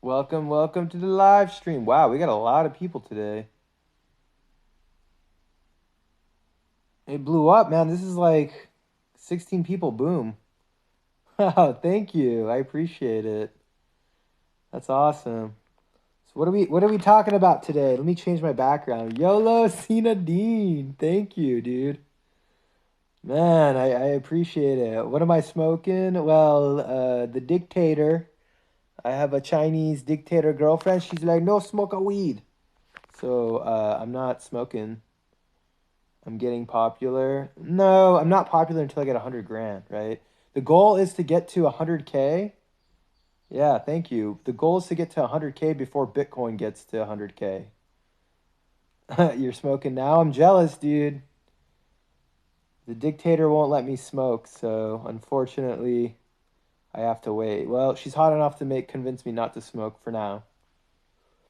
Welcome to the live stream. Wow, we got a lot of people today. It blew up, man. This is like 16 people. Boom. Wow, thank you. I appreciate it. That's awesome. So what are we talking about today? Let me change my background. YOLO Cena Dean. Thank you, dude. Man, I appreciate it. What am I smoking? Well, the dictator. I have a Chinese dictator girlfriend. She's like, no smoke a weed. So I'm not smoking. I'm getting popular. No, I'm not popular until I get 100 grand, right? The goal is to get to 100K. Yeah, thank you. The goal is to get to 100K before Bitcoin gets to 100K. You're smoking now? I'm jealous, dude. The dictator won't let me smoke, so unfortunately, I have to wait. Well, she's hot enough to convince me not to smoke for now.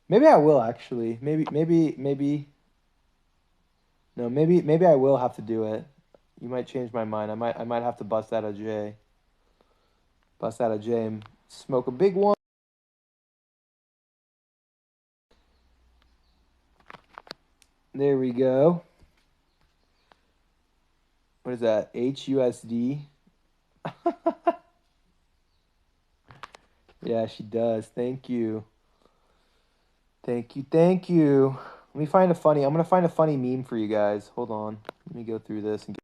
Maybe I will actually. Maybe. No, maybe I will have to do it. You might change my mind. I might have to bust out a J. Bust out a J and smoke a big one. There we go. What is that? HUSD. Yeah, she does. Thank you. Thank you. Let me find a funny. I'm gonna find a funny meme for you guys. Hold on. Let me go through this and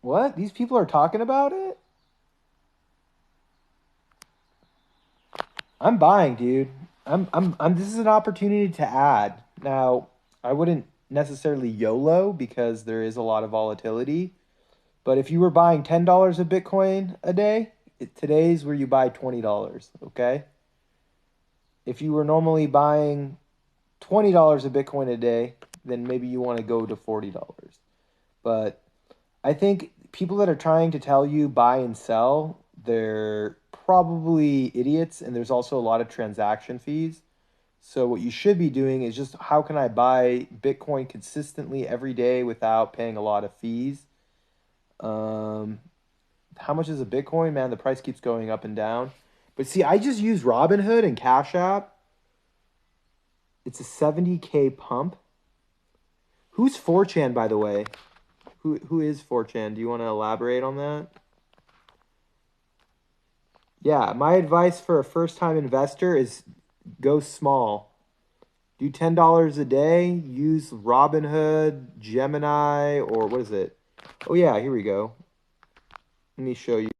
What? These people are talking about it? I'm buying, dude. I'm this is an opportunity to add. Now, I wouldn't necessarily YOLO because there is a lot of volatility. But if you were buying $10 of Bitcoin a day, today's where you buy $20, okay? If you were normally buying $20 of Bitcoin a day, then maybe you want to go to $40. But I think people that are trying to tell you buy and sell, they're probably idiots, and there's also a lot of transaction fees. So what you should be doing is just how can I buy Bitcoin consistently every day without paying a lot of fees? Um, how much is a Bitcoin? Man, the price keeps going up and down. But see, I just use Robinhood and Cash App. It's a 70K pump. Who's 4chan, by the way? Who is 4chan? Do you want to elaborate on that? Yeah, my advice for a first-time investor is go small. Do $10 a day. Use Robinhood, Gemini, or what is it? Oh yeah, here we go. Let me show you.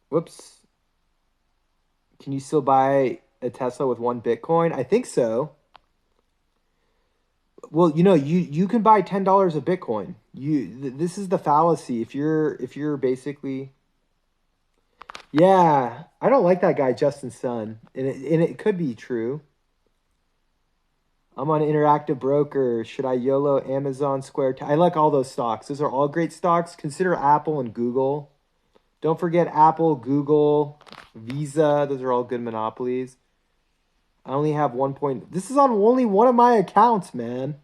Whoops. Can you still buy a Tesla with one Bitcoin? I think so. Well, you can buy $10 of Bitcoin. This is the fallacy. If you're basically yeah, I don't like that guy Justin Sun, and it could be true. I'm on Interactive Broker. Should I YOLO Amazon Square? I like all those stocks. Those are all great stocks. Consider Apple and Google. Don't forget Apple, Google, Visa. Those are all good monopolies. I only have 1 point. This is on only one of my accounts, man.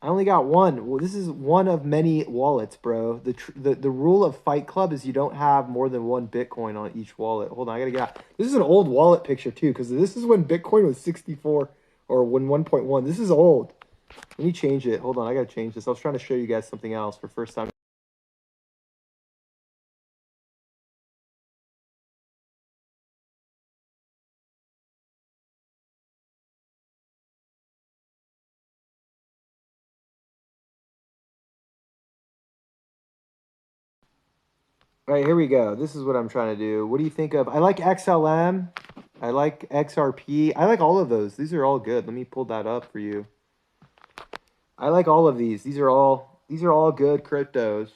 I only got one. Well, this is one of many wallets, bro. The rule of Fight Club is you don't have more than one Bitcoin on each wallet. Hold on, I gotta get out. This is an old wallet picture too, because this is when Bitcoin was 64 or when 1.1. This is old. Let me change it. Hold on, I gotta change this. I was trying to show you guys something else for first time. All right, here we go. This is what I'm trying to do. What do you think of? I like XLM. I like XRP. I like all of those. These are all good. Let me pull that up for you. I like all of these. These are all good cryptos.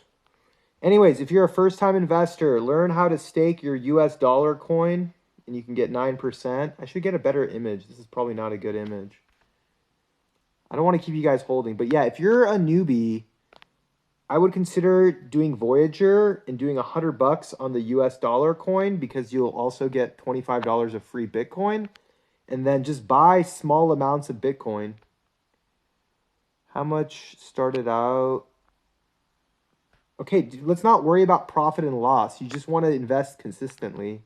Anyways, if you're a first-time investor, learn how to stake your US dollar coin and you can get 9%. I should get a better image. This is probably not a good image. I don't want to keep you guys holding, but yeah, if you're a newbie, I would consider doing Voyager and doing $100 on the US dollar coin because you'll also get $25 of free Bitcoin. And then just buy small amounts of Bitcoin. How much started out? Okay, let's not worry about profit and loss. You just want to invest consistently.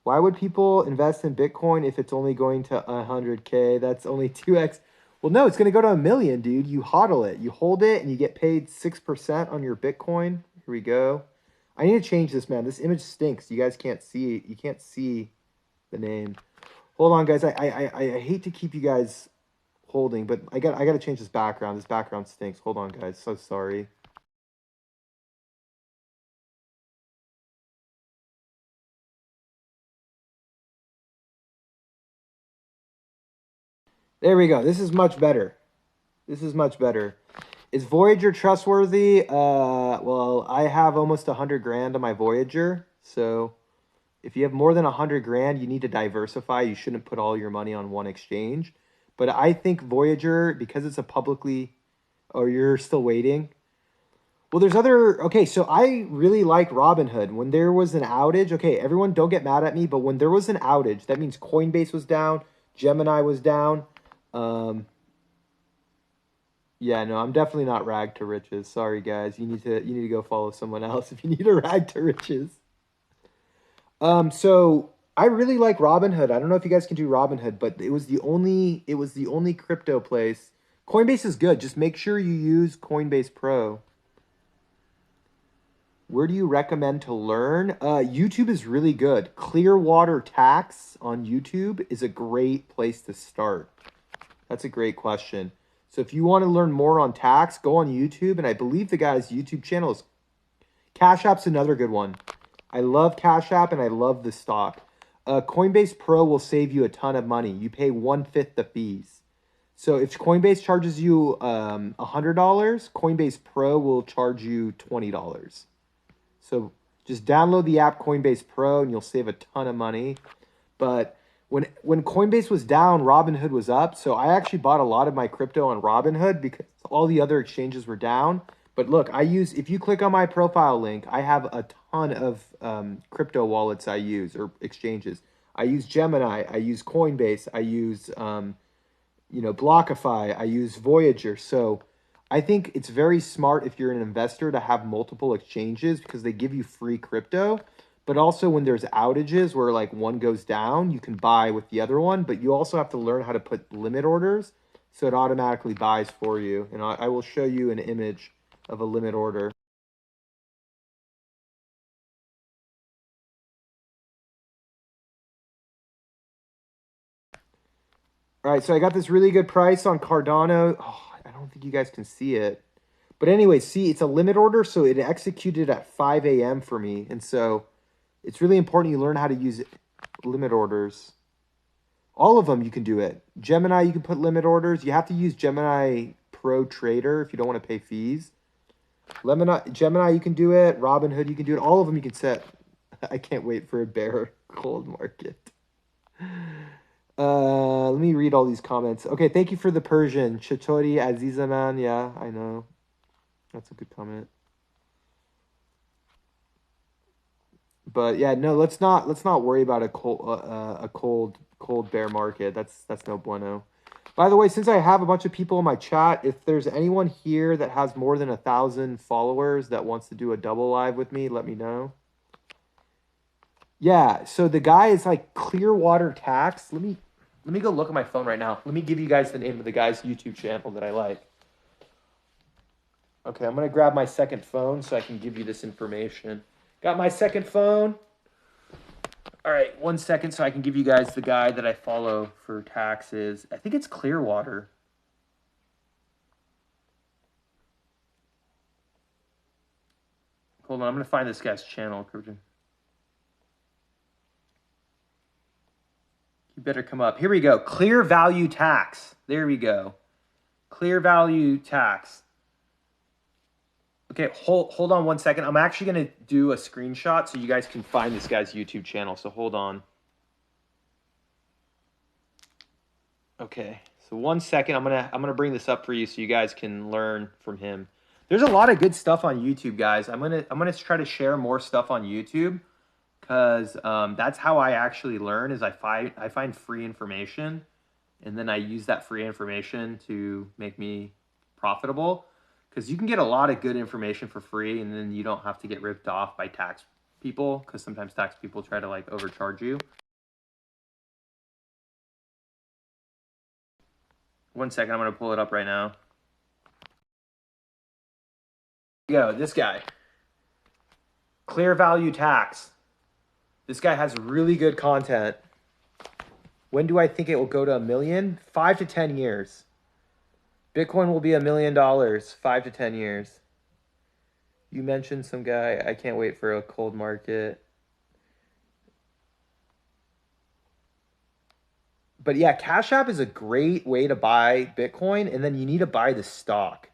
Why would people invest in Bitcoin if it's only going to 100K? That's only 2x. Well, no, it's going to go to 1 million, dude. You hodl it. You hold it and you get paid 6% on your Bitcoin. Here we go. I need to change this, man. This image stinks. You guys can't see. You can't see the name. Hold on, guys. I hate to keep you guys holding, but I got to change this background. This background stinks. Hold on, guys. So sorry. There we go. This is much better. This is much better. Is Voyager trustworthy? Well, I have almost 100 grand on my Voyager. So if you have more than 100 grand, you need to diversify. You shouldn't put all your money on one exchange. But I think Voyager, because it's a publicly, or you're still waiting. Well, there's other, okay, so I really like Robinhood. When there was an outage, okay, everyone don't get mad at me, but when there was an outage, that means Coinbase was down, Gemini was down. Um, Yeah, no, I'm definitely not rag to riches. Sorry, guys. You need to go follow someone else if you need a rag to riches. So I really like Robinhood. I don't know if you guys can do Robinhood, but it was the only crypto place. Coinbase is good. Just make sure you use Coinbase Pro. Where do you recommend to learn? YouTube is really good. Clearwater Tax on YouTube is a great place to start. That's a great question. So if you want to learn more on tax, go on YouTube, and I believe the guy's YouTube channel is Cash App's another good one. I love Cash App and I love the stock. Coinbase Pro will save you a ton of money. You pay 1/5 the fees. So if Coinbase charges you $100, Coinbase Pro will charge you $20. So just download the app Coinbase Pro and you'll save a ton of money. But when Coinbase was down, Robinhood was up. So I actually bought a lot of my crypto on Robinhood because all the other exchanges were down. But look, if you click on my profile link, I have a ton of crypto wallets I use or exchanges. I use Gemini, I use Coinbase, I use Blockify, I use Voyager. So I think it's very smart if you're an investor to have multiple exchanges because they give you free crypto. But also when there's outages where like one goes down, you can buy with the other one, but you also have to learn how to put limit orders so it automatically buys for you. And I will show you an image of a limit order. All right, so I got this really good price on Cardano. Oh, I don't think you guys can see it. But anyway, see, it's a limit order, so it executed at 5 a.m. for me. And so it's really important you learn how to use limit orders. All of them, you can do it. Gemini, you can put limit orders. You have to use Gemini Pro Trader if you don't want to pay fees. Gemini, you can do it. Robinhood, you can do it. All of them you can set. I can't wait for a bear cold market. Let me read all these comments. Okay, thank you for the Persian. Chatori Azizaman. Yeah, I know. That's a good comment. But yeah, no, let's not worry about a cold bear market. That's no bueno. By the way, since I have a bunch of people in my chat, if there's anyone here that has more than 1,000 followers that wants to do a double live with me, let me know. Yeah, so the guy is like Clearwater Tax. Let me go look at my phone right now. Let me give you guys the name of the guy's YouTube channel that I like. Okay, I'm gonna grab my second phone so I can give you this information. Got my second phone. All right, 1 second so I can give you guys the guy that I follow for taxes. I think it's Clearwater. Hold on, I'm gonna find this guy's channel. You better come up. Here we go. Clear Value Tax. There we go. Clear Value Tax. Okay, hold on 1 second. I'm actually going to do a screenshot so you guys can find this guy's YouTube channel. So hold on. Okay, so 1 second. I'm gonna bring this up for you so you guys can learn from him. There's a lot of good stuff on YouTube, guys. I'm gonna try to share more stuff on YouTube because that's how I actually learn. Is I find free information, and then I use that free information to make me profitable. Because you can get a lot of good information for free, and then you don't have to get ripped off by tax people. Because sometimes tax people try to like overcharge you. One second, I'm gonna pull it up right now. Go, this guy. Clear value tax. This guy has really good content. When do I think it will go to $1 million? 5 to 10 years. Bitcoin will be $1 million, 5 to 10 years. You mentioned some guy. I can't wait for a cold market. But yeah, Cash App is a great way to buy Bitcoin, and then you need to buy the stock.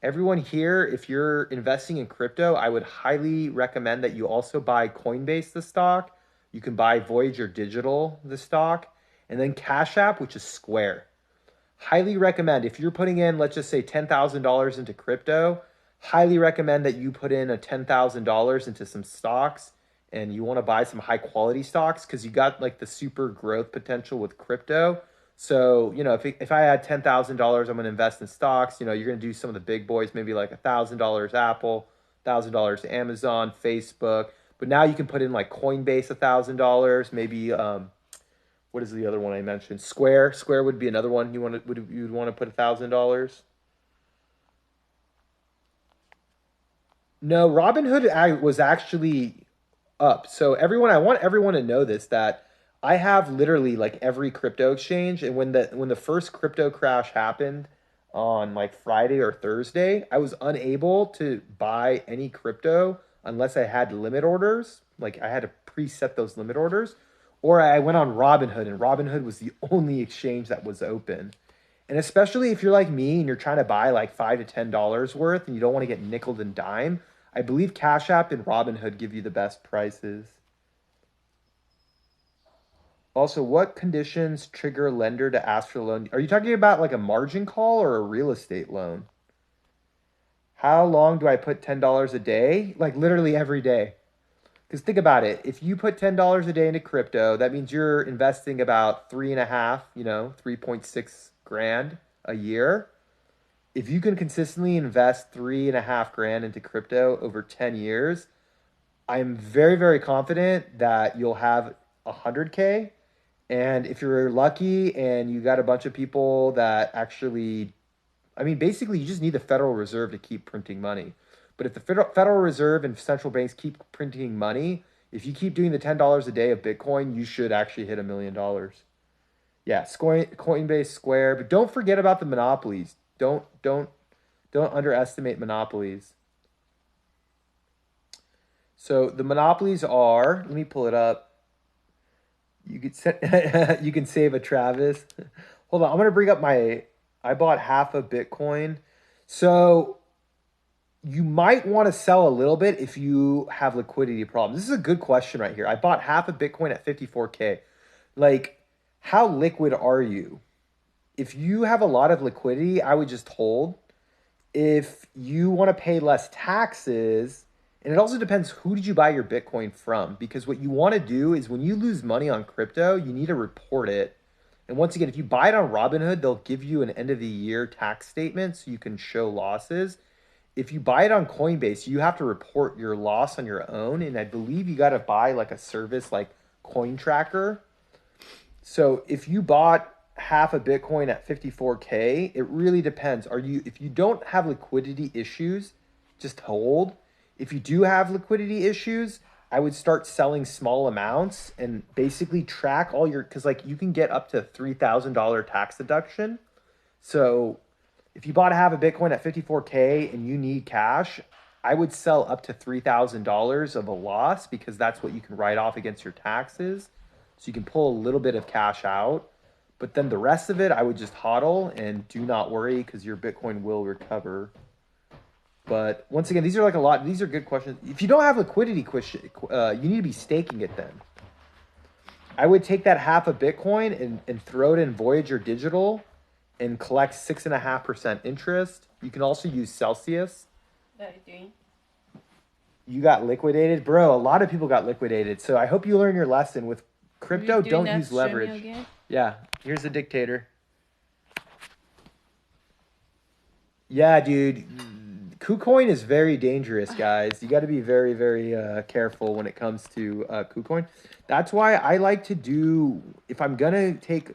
Everyone here, if you're investing in crypto, I would highly recommend that you also buy Coinbase, the stock. You can buy Voyager Digital, the stock, and then Cash App, which is Square. Highly recommend if you're putting in, let's just say $10,000 into crypto, highly recommend that you put in a $10,000 into some stocks and you want to buy some high quality stocks because you got like the super growth potential with crypto. So, if I had $10,000, I'm going to invest in stocks. You're going to do some of the big boys, maybe like $1,000 Apple, $1,000 Amazon, Facebook. But now you can put in like Coinbase $1,000, maybe what is the other one I mentioned? Square. Square would be another one you'd want to put $1,000. No, Robinhood was actually up. So I want everyone to know this, that I have literally like every crypto exchange, and when the first crypto crash happened on like Friday or Thursday, I was unable to buy any crypto unless I had limit orders. Like I had to preset those limit orders, or I went on Robinhood, and Robinhood was the only exchange that was open. And especially if you're like me and you're trying to buy like $5 to $10 worth and you don't want to get nickel and dime, I believe Cash App and Robinhood give you the best prices. Also, what conditions trigger a lender to ask for a loan? Are you talking about like a margin call or a real estate loan? How long do I put $10 a day? Like literally every day. Because think about it. If you put $10 a day into crypto, that means you're investing about three and a half, 3.6 grand a year. If you can consistently invest 3.5 grand into crypto over 10 years, I'm very, very confident that you'll have 100K. And if you're lucky and you got a bunch of people that actually, I mean, basically, you just need the Federal Reserve to keep printing money. But if the Federal Reserve and central banks keep printing money, if you keep doing the $10 a day of Bitcoin, you should actually hit $1 million. Yeah, Coinbase, Square, but don't forget about the monopolies. Don't underestimate monopolies. So the monopolies are, let me pull it up. You could you can save a Travis. Hold on, I'm gonna bring up I bought half a Bitcoin. So you might want to sell a little bit if you have liquidity problems. This is a good question right here. I bought half a Bitcoin at 54K. Like, how liquid are you? If you have a lot of liquidity, I would just hold. If you want to pay less taxes, and it also depends who did you buy your Bitcoin from, because what you want to do is when you lose money on crypto, you need to report it. And once again, if you buy it on Robinhood, they'll give you an end of the year tax statement so you can show losses. If you buy it on Coinbase, you have to report your loss on your own, and I believe you got to buy like a service like Coin Tracker. So if you bought half a Bitcoin at 54K, it really depends. If you don't have liquidity issues, just hold. If you do have liquidity issues, I would start selling small amounts and basically track all because like you can get up to $3,000 tax deduction. So if you bought half a Bitcoin at 54K and you need cash, I would sell up to $3,000 of a loss because that's what you can write off against your taxes. So you can pull a little bit of cash out, but then the rest of it, I would just hodl and do not worry because your Bitcoin will recover. But once again, these are good questions. If you don't have liquidity, you need to be staking it then. I would take that half a Bitcoin and throw it in Voyager Digital and collect 6.5% interest. You can also use Celsius. You got liquidated? Bro, a lot of people got liquidated. So I hope you learn your lesson. With crypto, don't use leverage. Yeah, here's the dictator. Yeah, dude. KuCoin is very dangerous, guys. You got to be very, very careful when it comes to KuCoin. That's why I like to do, if I'm gonna take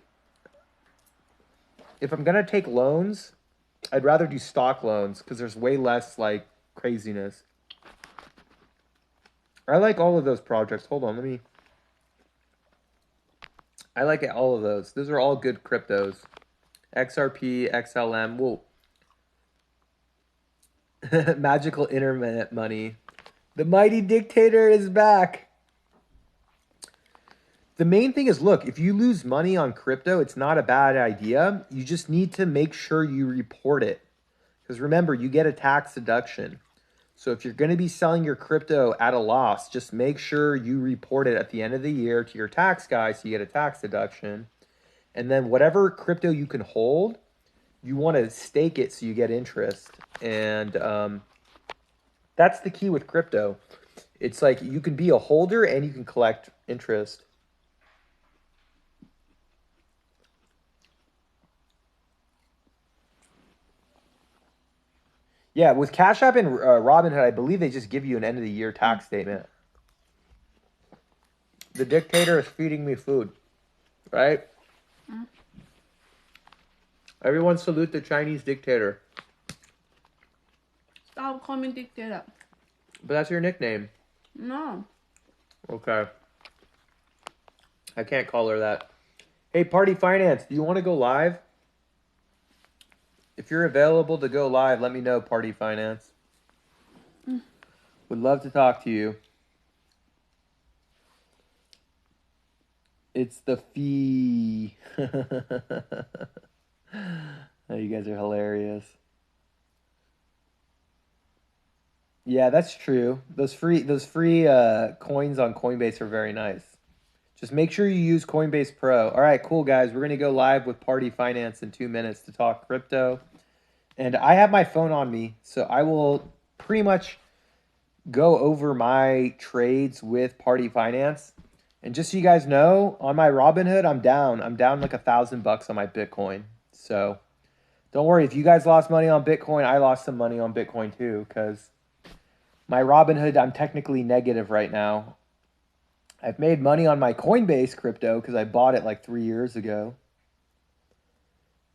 loans, I'd rather do stock loans because there's way less like craziness. I like all of those projects. Hold on, I like all of those. Those are all good cryptos. XRP, XLM. Whoa. Magical internet money. The mighty dictator is back. The main thing is, look, if you lose money on crypto, it's not a bad idea. You just need to make sure you report it. Because remember, you get a tax deduction. So if you're going to be selling your crypto at a loss, just make sure you report it at the end of the year to your tax guy so you get a tax deduction. And then whatever crypto you can hold, you want to stake it so you get interest. And that's the key with crypto. It's like you can be a holder and you can collect interest. Yeah, with Cash App and Robinhood, I believe they just give you an end of the year tax statement. The dictator is feeding me food, right? Everyone salute the Chinese dictator. Stop calling me dictator. But that's your nickname. No. Okay. I can't call her that. Hey, Party Finance, do you want to go live? If you're available to go live, let me know, Party Finance. Would love to talk to you. It's the fee. Oh, you guys are hilarious. Yeah, that's true. Those free coins on Coinbase are very nice. Just make sure you use Coinbase Pro. All right, cool, guys. We're going to go live with Party Finance in 2 minutes to talk crypto. And I have my phone on me, so I will pretty much go over my trades with Party Finance. And just so you guys know, on my Robinhood, I'm down. I'm down like $1,000 on my Bitcoin. So don't worry. If you guys lost money on Bitcoin, I lost some money on Bitcoin too, because my Robinhood, I'm technically negative right now. I've made money on my Coinbase crypto because I bought it like 3 years ago.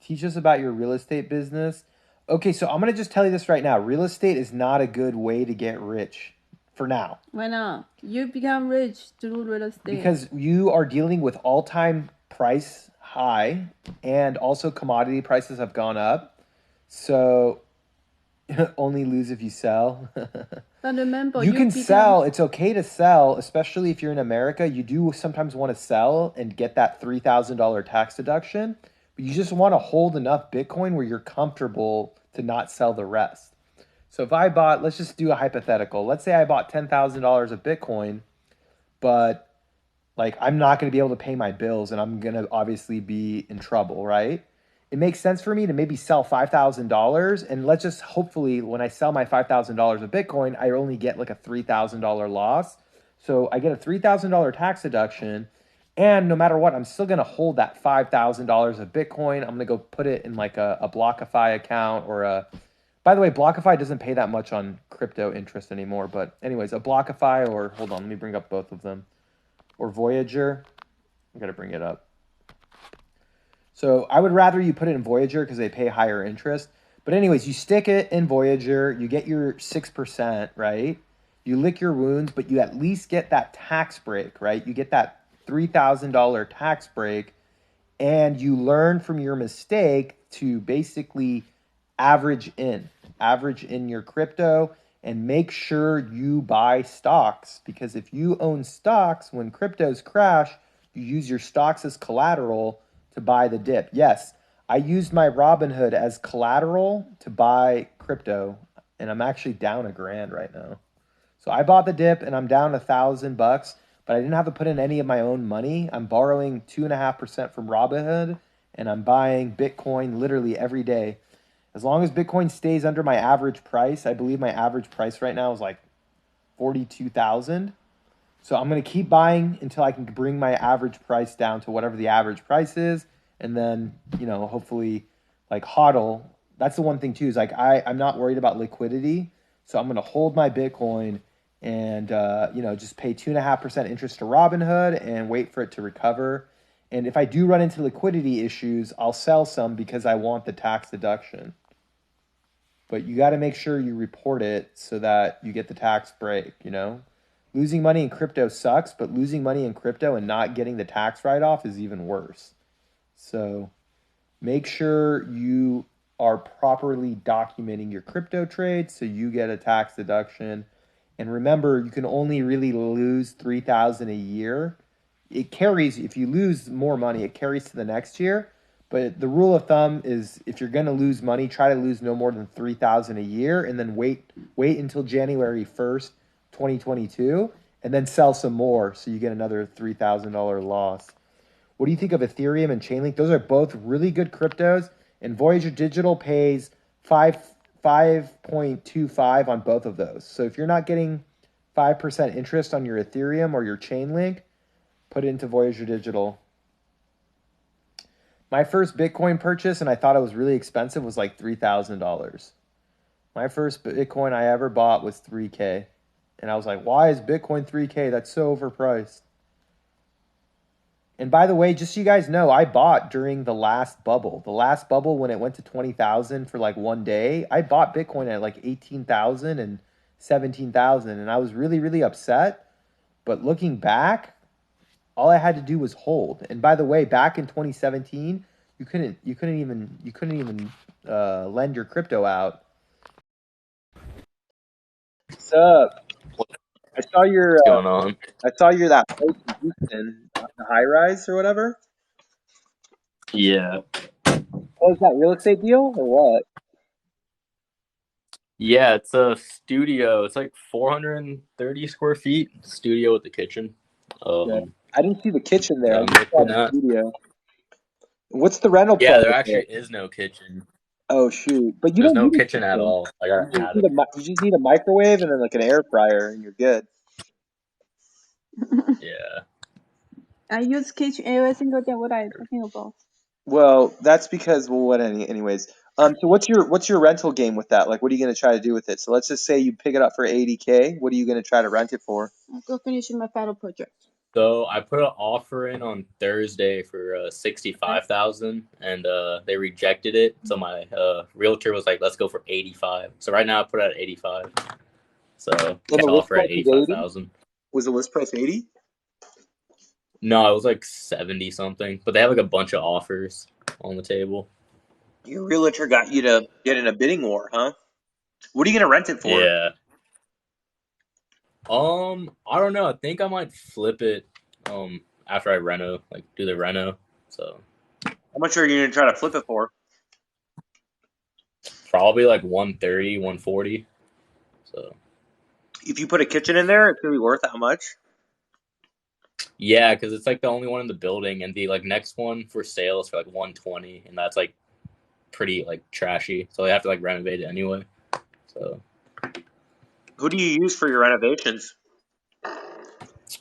Teach us about your real estate business. Okay, so I'm going to just tell you this right now. Real estate is not a good way to get rich for now. Why not? You become rich through real estate. Because you are dealing with all-time price high, and also commodity prices have gone up. So only lose if you sell. But remember, you can sell. It's okay to sell, especially if you're in America. You do sometimes want to sell and get that $3,000 tax deduction. But you just want to hold enough Bitcoin where you're comfortable to not sell the rest. So if I bought, let's just do a hypothetical. Let's say I bought $10,000 of Bitcoin, but like I'm not going to be able to pay my bills and I'm going to obviously be in trouble, right? It makes sense for me to maybe sell $5,000, and let's just hopefully when I sell my $5,000 of Bitcoin, I only get like a $3,000 loss. So I get a $3,000 tax deduction. And no matter what, I'm still going to hold that $5,000 of Bitcoin. I'm going to go put it in like a BlockFi account or a, by the way, BlockFi doesn't pay that much on crypto interest anymore. But anyways, a BlockFi or, hold on, let me bring up both of them. Or Voyager. I got to bring it up. So I would rather you put it in Voyager because they pay higher interest. But anyways, you stick it in Voyager, you get your 6%, right? You lick your wounds, but you at least get that tax break, right? You get that $3,000 tax break, and you learn from your mistake to basically average in your crypto and make sure you buy stocks, because if you own stocks when cryptos crash, you use your stocks as collateral to buy the dip. Yes, I used my Robinhood as collateral to buy crypto, and I'm actually down $1,000 right now. So I bought the dip and I'm down $1,000, but I didn't have to put in any of my own money. I'm borrowing 2.5% from Robinhood, and I'm buying Bitcoin literally every day. As long as Bitcoin stays under my average price, I believe my average price right now is like 42,000. So I'm going to keep buying until I can bring my average price down to whatever the average price is. And then, hopefully like hodl. That's the one thing too, is like I'm not worried about liquidity. So I'm going to hold my Bitcoin and, just pay 2.5% interest to Robinhood and wait for it to recover. And if I do run into liquidity issues, I'll sell some because I want the tax deduction. But you got to make sure you report it so that you get the tax break. Losing money in crypto sucks, but losing money in crypto and not getting the tax write-off is even worse. So make sure you are properly documenting your crypto trades so you get a tax deduction. And remember, you can only really lose 3,000 a year. It carries, if you lose more money, it carries to the next year. But the rule of thumb is if you're going to lose money, try to lose no more than 3,000 a year and then wait until January 1st, 2022 and then sell some more so you get another $3,000 loss. What do you think of Ethereum and Chainlink? Those are both really good cryptos, and Voyager Digital pays 5.25 on both of those. So if you're not getting 5% interest on your Ethereum or your Chainlink, put it into Voyager Digital. My first Bitcoin purchase, and I thought it was really expensive, was like $3,000. My first Bitcoin I ever bought was 3K. And I was like, why is Bitcoin 3K? That's so overpriced. And by the way, just so you guys know, I bought during the last bubble. The last bubble when it went to 20,000 for like one day, I bought Bitcoin at like 18,000 and 17,000 and I was really really upset. But looking back, all I had to do was hold. And by the way, back in 2017, you couldn't even lend your crypto out. What's up? I saw your What's going on? I saw you're that place in Houston, the high rise or whatever. Yeah. Oh, is that real estate deal or what? Yeah, it's a studio. It's like 430 square feet studio with the kitchen. Yeah. Um, I didn't see the kitchen there. that I I'm just saw looking the at. studio. What's the rental Yeah, plan there with it? actually is no kitchen. Oh shoot! But you There's don't no need a kitchen at kitchen. all. I got an attic. You just need a microwave and then like an air fryer, and you're good. Yeah. I use kitchen every single day. What are you talking about? Well, that's because anyways. So what's your rental game with that? Like, what are you gonna try to do with it? So let's just say you pick it up for 80K. What are you gonna try to rent it for? I'll go finish my final project. So I put an offer in on Thursday for Okay. 65,000, and they rejected it. So my realtor was like, "Let's go for 85." So right now I put it at 85. So And the cash list offer at price is 80. 85,000. Was the list price 80? No, it was like 70 something, but they have like a bunch of offers on the table. Your realtor got you to get in a bidding war, huh? What are you gonna rent it for? Yeah. I don't know. I think I might flip it after I reno, like do the reno. So How much are you gonna try to flip it for? probably like 130, 140. So If you put a kitchen in there, it's gonna be worth how much? yeah, because it's like the only one in the building, and the like next one for sale is for like 120, and that's like pretty like trashy. So they have to like renovate it anyway. So Who do you use for your renovations?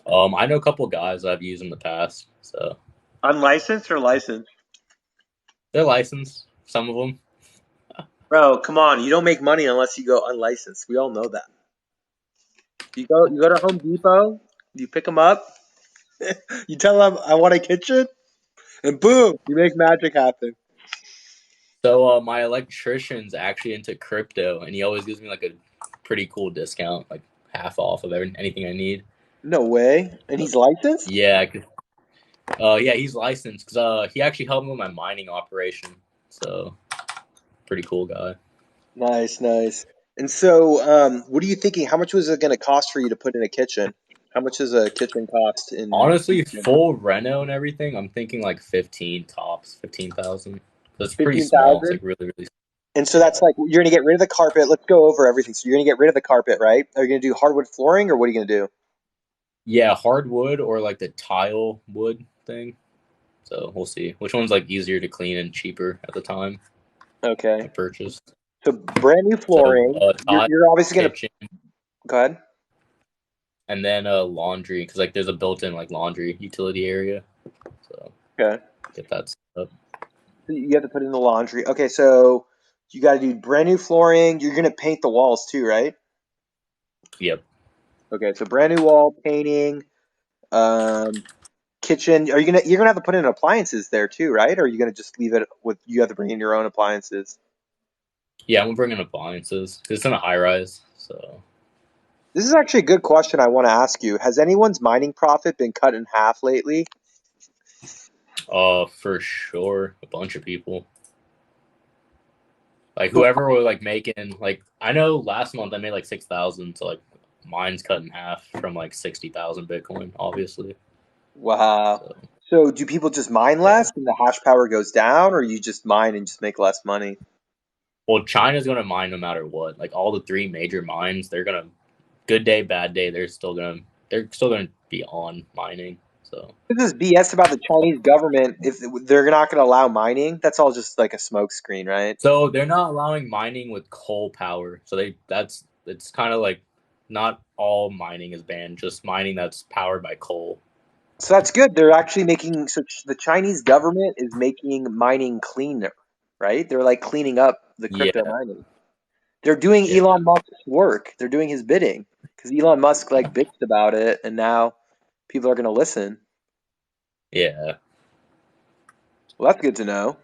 I know a couple guys I've used in the past. So Unlicensed or licensed? they're licensed, some of them. Bro, come on. You don't make money unless you go unlicensed. We all know that. You go to Home Depot, you pick them up, you tell them I want a kitchen, and boom, you make magic happen. So my electrician's actually into crypto, and he always gives me like a pretty cool discount, like half off of anything I need. No way. And So, he's licensed? yeah, yeah, he's licensed because he actually helped me with my mining operation. So pretty cool guy. Nice, nice. And so, what are you thinking? How much was it going to cost for you to put in a kitchen? How much does a kitchen cost in Honestly, Houston? full reno and everything, I'm thinking like 15 tops, 15,000. It's pretty small. It's 15,000? like really, really. And so that's like you're gonna get rid of the carpet. Let's go over everything. So you're gonna get rid of the carpet, right? Are you gonna do hardwood flooring or what are you gonna do? Yeah, hardwood or like the tile wood thing. So we'll see which one's like easier to clean and cheaper at the time. Okay. I purchased. So brand new So flooring. You're tile, you're obviously gonna kitchen, go ahead. and then laundry because like there's a built-in like laundry utility area. So Okay. get that set up. So you have to put in the laundry. Okay, so you got to do brand new flooring. You're gonna paint the walls too, right? Yep. Okay, so brand new wall painting. Um, Kitchen. You're gonna have to put in appliances there too, right? Or are you gonna just leave it with you have to bring in your own appliances? Yeah, I'm gonna bring in appliances 'cause it's in a high rise. So This is actually a good question I want to ask you. Has anyone's mining profit been cut in half lately? for sure, a bunch of people. Like So, whoever were like making like I know last month I made like 6,000, so like mine's cut in half from like 60,000 Bitcoin, obviously. wow. So So do people just mine yeah. less and the hash power goes down, or you just mine and just make less money? Well, China's gonna mine no matter what. Like all the three major mines, they're gonna good day, bad day, they're still gonna be on mining. So This is BS about the Chinese government. If they're not going to allow mining, that's all just like a smokescreen, right? so they're not allowing mining with coal power. So that's it's kind of like not all mining is banned, just mining that's powered by coal. So that's good. They're actually making the Chinese government is making mining cleaner, right? They're like cleaning up the crypto Yeah, mining. They're doing yeah, Elon Musk's work. They're doing his bidding because Elon Musk like bitched about it, and now people are going to listen. yeah. Well, that's good to know.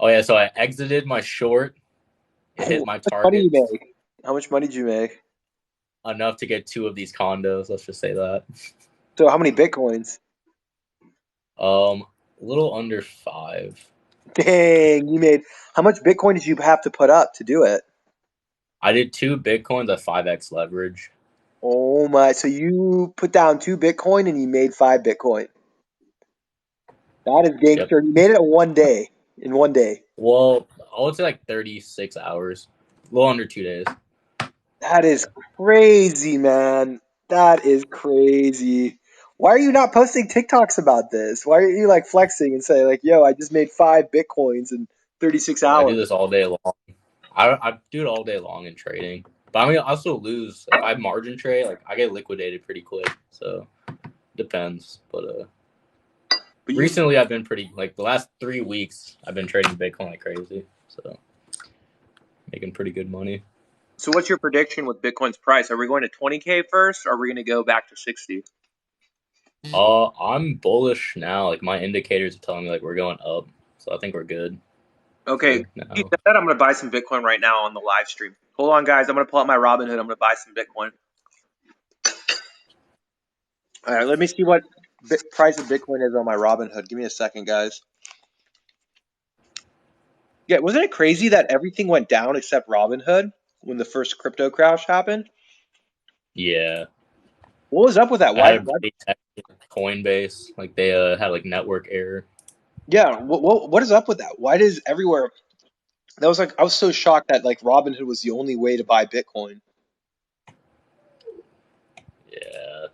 Oh yeah, so I exited my short. It How hit my much money you targets make? How much money did you make? enough to get two of these condos. Let's just say that. So how many bitcoins? A little under five. Dang, you made. How much Bitcoin did you have to put up to do it? I did two Bitcoins at 5x leverage. Oh my! So you put down two Bitcoin and you made five Bitcoin. That is Yep. gangster. You made it in one day. In one day. Well, I would say like 36 hours. A little under 2 days. That is Yeah. crazy, man. That is crazy. Why are you not posting TikToks about this? Why are you like flexing and say like, "Yo, I just made five Bitcoins in 36 I do hours." this all day long. I do it all day long in trading. But I mean, I also lose. If I margin trade, like I get liquidated pretty quick. So depends. But But you. recently I've been pretty like the last 3 weeks I've been trading Bitcoin like crazy. So making pretty good money. So what's your prediction with Bitcoin's price? Are we going to 20K first, or are we going to go back to 60? I'm bullish now. Like my indicators are telling me like we're going up. So I think we're good Okay, for you now. said that I'm going to buy some Bitcoin right now on the live stream. Hold on, guys. I'm going to pull out my Robinhood. I'm going to buy some Bitcoin. All right, let me see what price of Bitcoin is on my Robinhood. Give me a second, guys. Yeah, wasn't it crazy that everything went down except Robinhood when the first crypto crash happened? Yeah. What was up with that? I Why? had a pretty active Coinbase. Like they had like network error. Yeah, what is up with that? Why does everywhere? That was like I was so shocked that like Robinhood was the only way to buy Bitcoin. Yeah.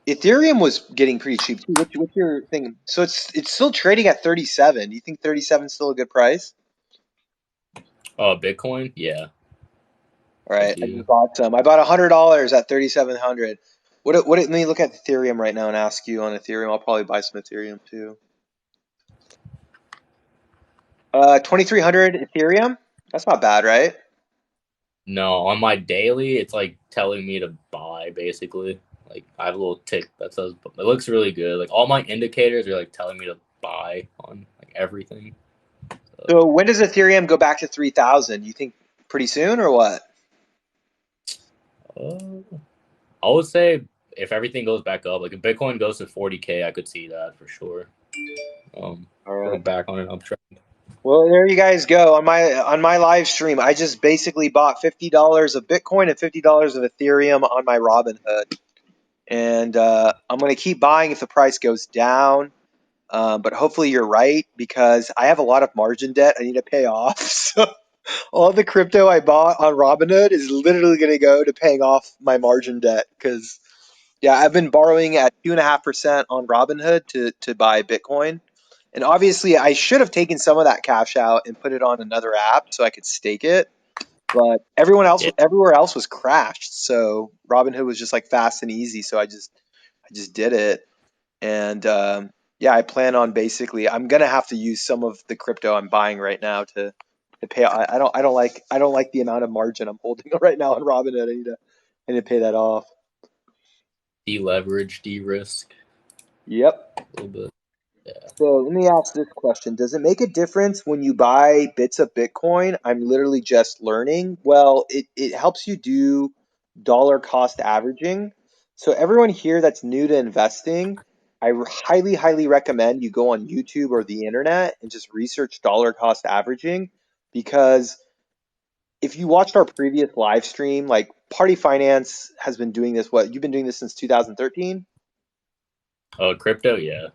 Ethereum was getting pretty cheap too. What's your thing? So it's still trading at 37. Do you think 37 is still a good price? Oh, Bitcoin? Yeah, All I right, I just do. bought some. I bought $100 at 3,700. Let me look at Ethereum right now and ask you on Ethereum. I'll probably buy some Ethereum too. 2,300 Ethereum. That's not bad, right? No, on my daily, it's like telling me to buy basically. Like I have a little tick that says it looks really good. Like all my indicators are like telling me to buy on like everything. So So when does Ethereum go back to 3,000? You think pretty soon or what? uh, I would say if everything goes back up, like if Bitcoin goes to 40K, I could see that for sure. All We're right. back on an uptrend. Well, there you guys go. On my live stream, I just basically bought $50 of Bitcoin and $50 of Ethereum on my Robinhood. And I'm going to keep buying if the price goes down. But hopefully you're right because I have a lot of margin debt I need to pay off. So all the crypto I bought on Robinhood is literally going to go to paying off my margin debt. Because yeah, I've been borrowing at 2.5% on Robinhood to buy Bitcoin, And obviously, I should have taken some of that cash out and put it on another app so I could stake it. But Yeah. everywhere else was crashed. So Robinhood was just like fast and easy. So I just did it. And yeah, I plan on basically, I'm gonna have to use some of the crypto I'm buying right now to pay. I don't like the amount of margin I'm holding right now on Robinhood. I need to pay that off. De-leverage, de-risk Yep. a little bit. Yeah. So let me ask this question. Does it make a difference when you buy bits of Bitcoin? I'm literally just learning. Well, it helps you do dollar cost averaging. So everyone here that's new to investing, highly, highly recommend you go on YouTube or the internet and just research dollar cost averaging because if you watched our previous live stream, like Party Finance has been doing this, what, you've been doing this since 2013? Crypto, yeah,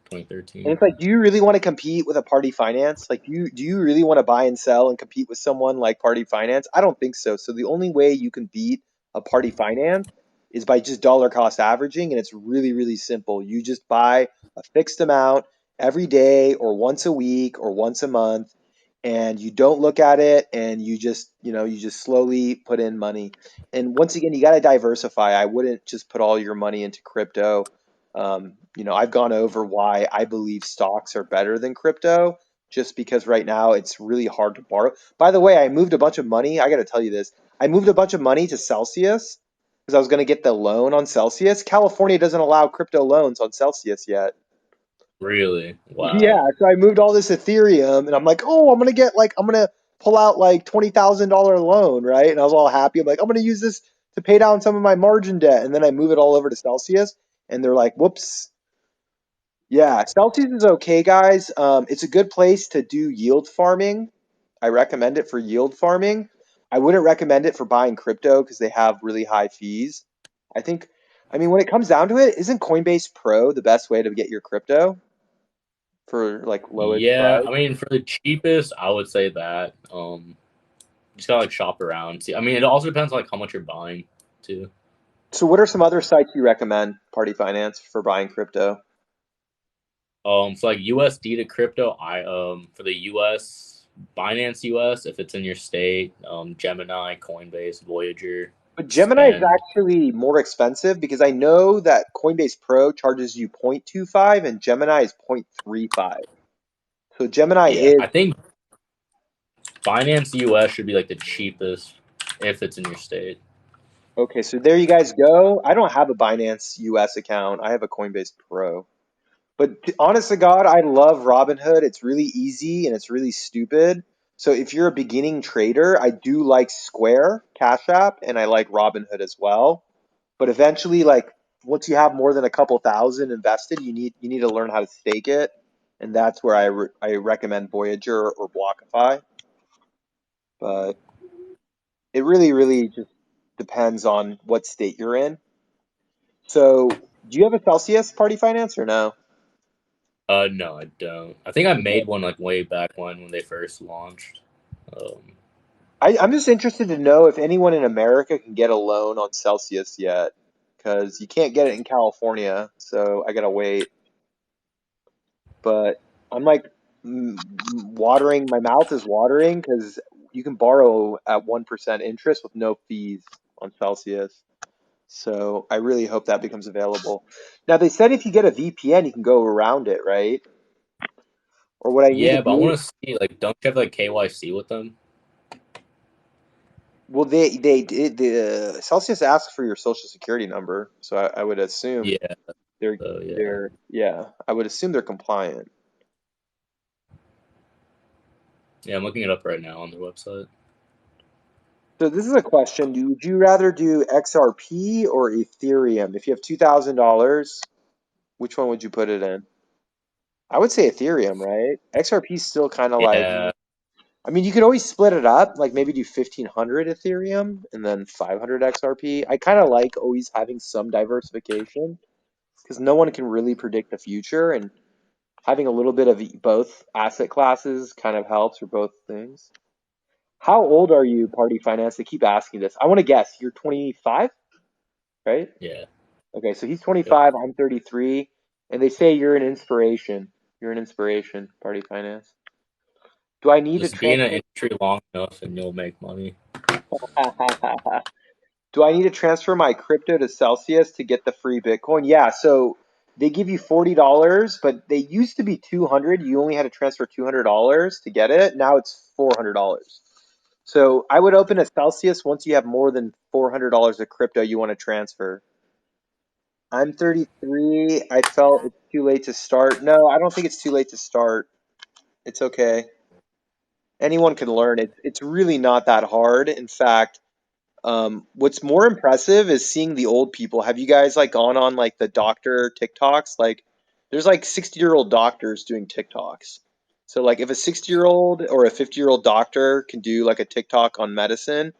And 2013. it's like, do you really want to compete with a Party Finance? Like, do you really want to buy and sell and compete with someone like Party Finance? I don't think so. So the only way you can beat a Party Finance is by just dollar cost averaging, and it's really, really simple. You just buy a fixed amount every day or once a week or once a month, and you don't look at it, and you just slowly put in money. And once again, you got to diversify. I wouldn't just put all your money into crypto. I've gone over why I believe stocks are better than crypto, just because right now it's really hard to borrow. By the way, I moved a bunch of money. I got to tell you this. I moved a bunch of money to Celsius because I was going to get the loan on Celsius. California doesn't allow crypto loans on Celsius yet. Really? Yeah, Wow. so I moved all this Ethereum, and I'm like, oh, I'm gonna pull out like $20,000 loan, right? And I was all happy. I'm like, I'm gonna use this to pay down some of my margin debt, and then I move it all over to Celsius, and they're like, whoops. Yeah, Celsius is okay, guys. It's a good place to do yield farming. I recommend it for yield farming. I wouldn't recommend it for buying crypto because they have really high fees. I think, I mean, when it comes down to it, isn't Coinbase Pro the best way to get your crypto for like lowest Yeah, price? I mean, for the cheapest, I would say that. Just gotta like shop around. See, I mean, it also depends on like how much you're buying too. So, what are some other sites you recommend, Party Finance, for buying crypto? So like USD to crypto, I for the US, Binance US if it's in your state, Gemini, Coinbase, Voyager, But Gemini is Spend. actually more expensive because I know that Coinbase Pro charges you 0.25 and Gemini is 0.35. So Gemini Yeah, is I think Binance US should be like the cheapest if it's in your state. okay. So there you guys go. I don't have a Binance US account. I have a Coinbase Pro. But honest to God, I love Robinhood. It's really easy and it's really stupid. So if you're a beginning trader, I do like Square, Cash App, and I like Robinhood as well. But eventually, like once you have more than a couple thousand invested, you need to learn how to stake it, and that's where I recommend Voyager or Blockify. But it really, really just depends on what state you're in. So, do you have a Celsius Party Finance or no? No, I don't. I think I Okay. made one like way back when they first launched. Um, I'm just interested to know if anyone in America can get a loan on Celsius yet, because you can't get it in California, so I gotta wait. But I'm like watering, my mouth is watering because you can borrow at 1% interest with no fees on Celsius. So I really hope that becomes available. Now they said if you get a VPN, you can go around it, right? Or what I need to yeah, but I do, want to see like don't you have like KYC with them? well, the Celsius asks for your social security number, so I would assume Yeah. So yeah, yeah, I would assume they're compliant. yeah, I'm looking it up right now on their website. So this is a question. Would you rather do XRP or Ethereum? If you have $2,000, which one would you put it in? I would say Ethereum, right? XRP is still kind of like, Yeah, I mean, you could always split it up, like maybe do 1,500 Ethereum and then 500 XRP. I kind of like always having some diversification because no one can really predict the future, and having a little bit of both asset classes kind of helps for both things. How old are you, Party Finance? They keep asking this. I want to guess. You're 25, right? yeah. Okay, so he's Yep. 25, I'm 33, and they say you're an inspiration. You're an inspiration, Party Finance. Do I need to Just be in an transfer? industry long enough and you'll make money. Do I need to transfer my crypto to Celsius to get the free Bitcoin? Yeah, so they give you $40, but they used to be 200. You only had to transfer $200 to get it. Now it's $400. So I would open a Celsius once you have more than $400 of crypto you want to transfer. I'm 33. I felt it's too late to start. No, I don't think it's too late to start. It's okay. Anyone can learn. It's really not that hard. In fact, what's more impressive is seeing the old people. Have you guys like gone on like the doctor TikToks? Like, there's like 60-year-old doctors doing TikToks. So like, if a 60-year-old or a 50-year-old doctor can do like a TikTok on medicine,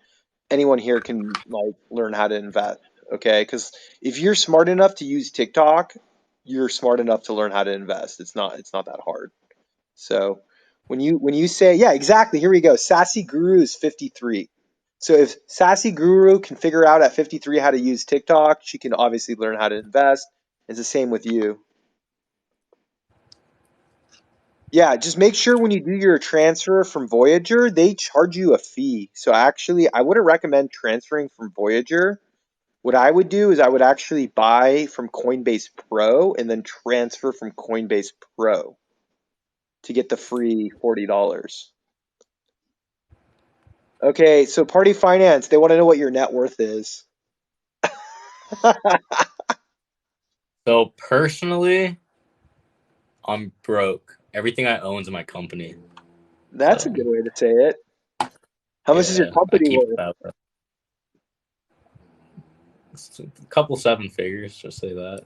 anyone here can like learn how to invest. Okay, because if you're smart enough to use TikTok, you're smart enough to learn how to invest. It's not that hard. So when you say, yeah, exactly, here we go. Sassy Guru is 53. So if Sassy Guru can figure out at 53 how to use TikTok, she can obviously learn how to invest. It's the same with you. Yeah, just make sure when you do your transfer from Voyager, they charge you a fee. So actually, I wouldn't recommend transferring from Voyager. What I would do is I would actually buy from Coinbase Pro and then transfer from Coinbase Pro to get the free $40. Okay, so Party Finance, they want to know what your net worth is. So personally, I'm broke. Everything I own is my company. That's a So good way to say it. How much is your yeah, I company keep it worth? that way. It's a couple seven figures, just say that.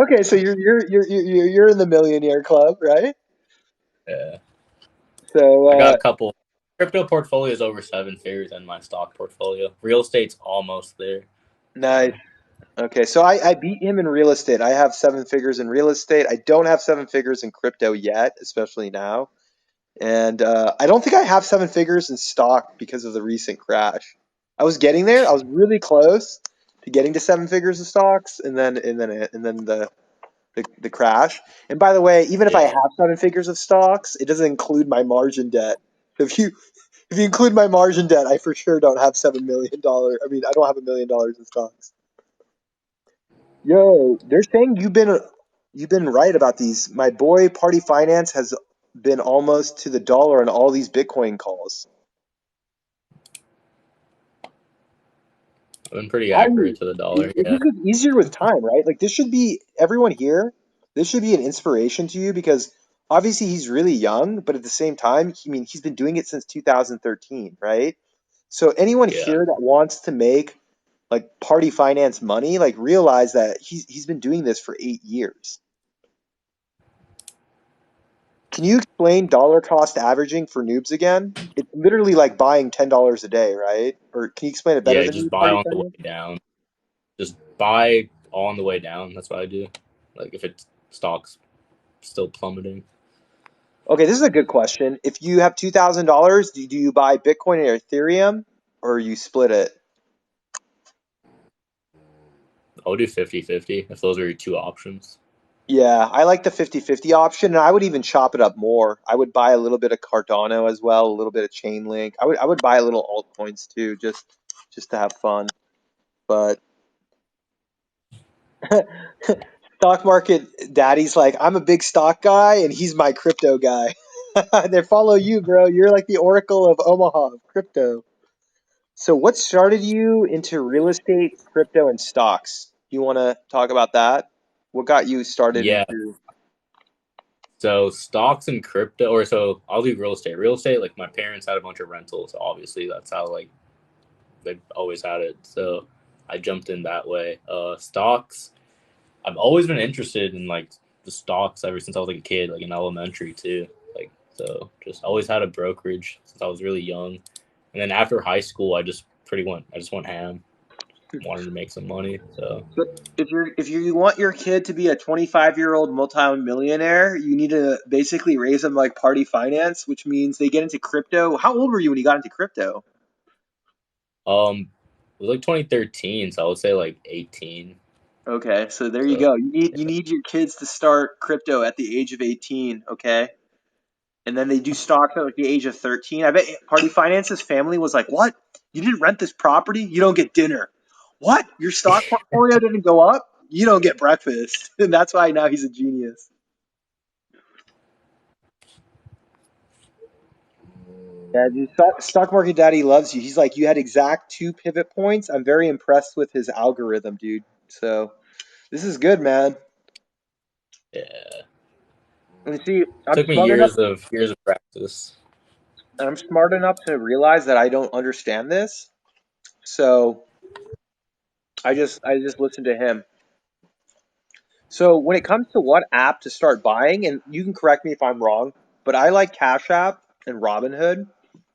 Okay, so you're in the millionaire club, right? Yeah. So I got a couple crypto portfolios over seven figures in my stock portfolio. Real estate's almost there. nice. So Okay, so I beat him in real estate. I have 7 figures in real estate. I don't have 7 figures in crypto yet, especially now. And I don't think I have 7 figures in stock because of the recent crash. I was getting there. I was really close to getting to 7 figures of stocks, and then the crash. And by the way, even if I yeah. have 7 figures of stocks, it doesn't include my margin debt. If you include my margin debt, I for sure don't have $7 million. I mean, I don't have $1 million in stocks. Yo, they're saying you've been right about these. My boy Party Finance has been almost to the dollar on all these Bitcoin calls. I've been pretty How accurate you? to the dollar. It Yeah. just gets easier with time, right? Like this should be everyone here. This should be an inspiration to you because obviously he's really young, but at the same time, he's been doing it since 2013, right? So anyone Yeah. here that wants to make like Party Finance money, like realize that he's been doing this for 8 years. Can you explain dollar cost averaging for noobs again? It's literally like buying $10 a day, right? Or can you explain it better Yeah. than me, Just buy Party on the way Finance? down. Just buy on the way down. That's what I do. Like if it stocks still plummeting, Okay, this is a good question. If you have $2,000, do you buy Bitcoin or Ethereum, or you split it? I'll do 50-50 if those are your two options. Yeah, I like the 50-50 option, and I would even chop it up more. I would buy a little bit of Cardano as well, a little bit of Chainlink. I would buy a little altcoins too, just to have fun. But stock market daddy's like, I'm a big stock guy, and he's my crypto guy. They follow you, bro. You're like the Oracle of Omaha of crypto. So what started you into real estate, crypto, and stocks? You want to talk about that? What got you started Yeah. into? So stocks and crypto, or so I'll do real estate. Real estate, like my parents had a bunch of rentals. So obviously, that's how like they've always had it. So I jumped in that way. Stocks. I've always been interested in like the stocks ever since I was like a kid, like in elementary too. Like so, just always had a brokerage since I was really young. And then after high school, I just went ham. Wanted to make some money. So So if you want your kid to be a 25-year-old multi-millionaire, you need to basically raise them like party finance, which means they get into crypto. How old were you when you got into crypto? it was like 2013, so I would say like 18. Okay, so there you So go. You yeah, need your kids to start crypto at the age of 18, okay? And then they do stocks at like the age of 13. I bet Party Finance's family was like, "What? You didn't rent this property? You don't get dinner. What? Your stock portfolio didn't go up? You don't get breakfast." And that's why now he's a genius. Yeah, dude, stock market daddy loves you. He's like, "You had exact two pivot points. I'm very impressed with his algorithm, dude." So this is good, man. yeah. And you see, Took me years of practice. I'm smart enough to realize that I don't understand this. So I just listen to him. So when it comes to what app to start buying, and you can correct me if I'm wrong, but I like Cash App and Robinhood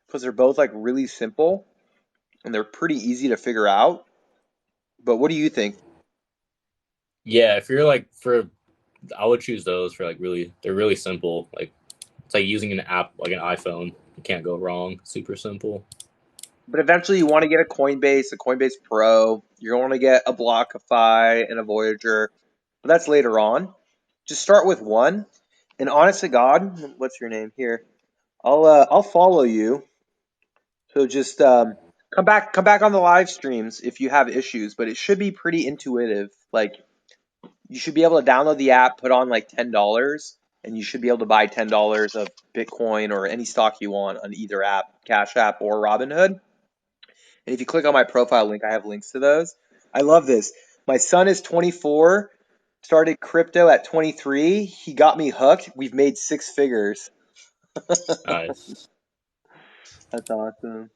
because they're both like really simple and they're pretty easy to figure out. But what do you think? Yeah, if you're like for, I would choose those for like really. They're really simple. Like it's like using an app like an iPhone. You can't go wrong. Super simple. But eventually you want to get a Coinbase Pro. You're going to get a Blockify and a Voyager. But that's later on. Just start with one. And honest to God, what's your name here? I'll follow you. So just come back on the live streams if you have issues, but it should be pretty intuitive. Like you should be able to download the app, put on like $10, and you should be able to buy $10 of Bitcoin or any stock you want on either app, Cash App or Robinhood. And if you click on my profile link, I have links to those. I love this. My son is 24, started crypto at 23. He got me hooked. We've made six figures. Nice. That's awesome.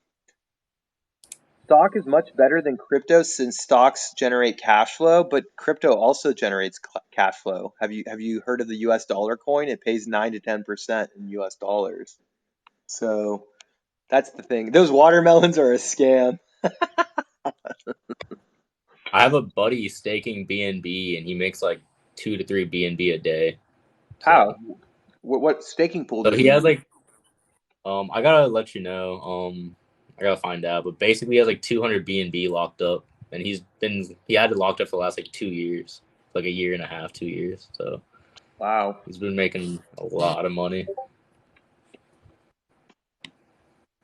Stock is much better than crypto since stocks generate cash flow, but crypto also generates cash flow. Have you heard of the US dollar coin? It pays 9 to 10% in US dollars. So that's the thing. Those watermelons are a scam. I have a buddy staking BNB, and he makes like 2 to 3 BNB a day. How? So What staking pool so does he he has use? like I gotta let you know. I gotta find out. But basically, he has like 200 BNB locked up, and he had it locked up for the last like 2 years, like a year and a half, 2 years. So Wow. he's been making a lot of money.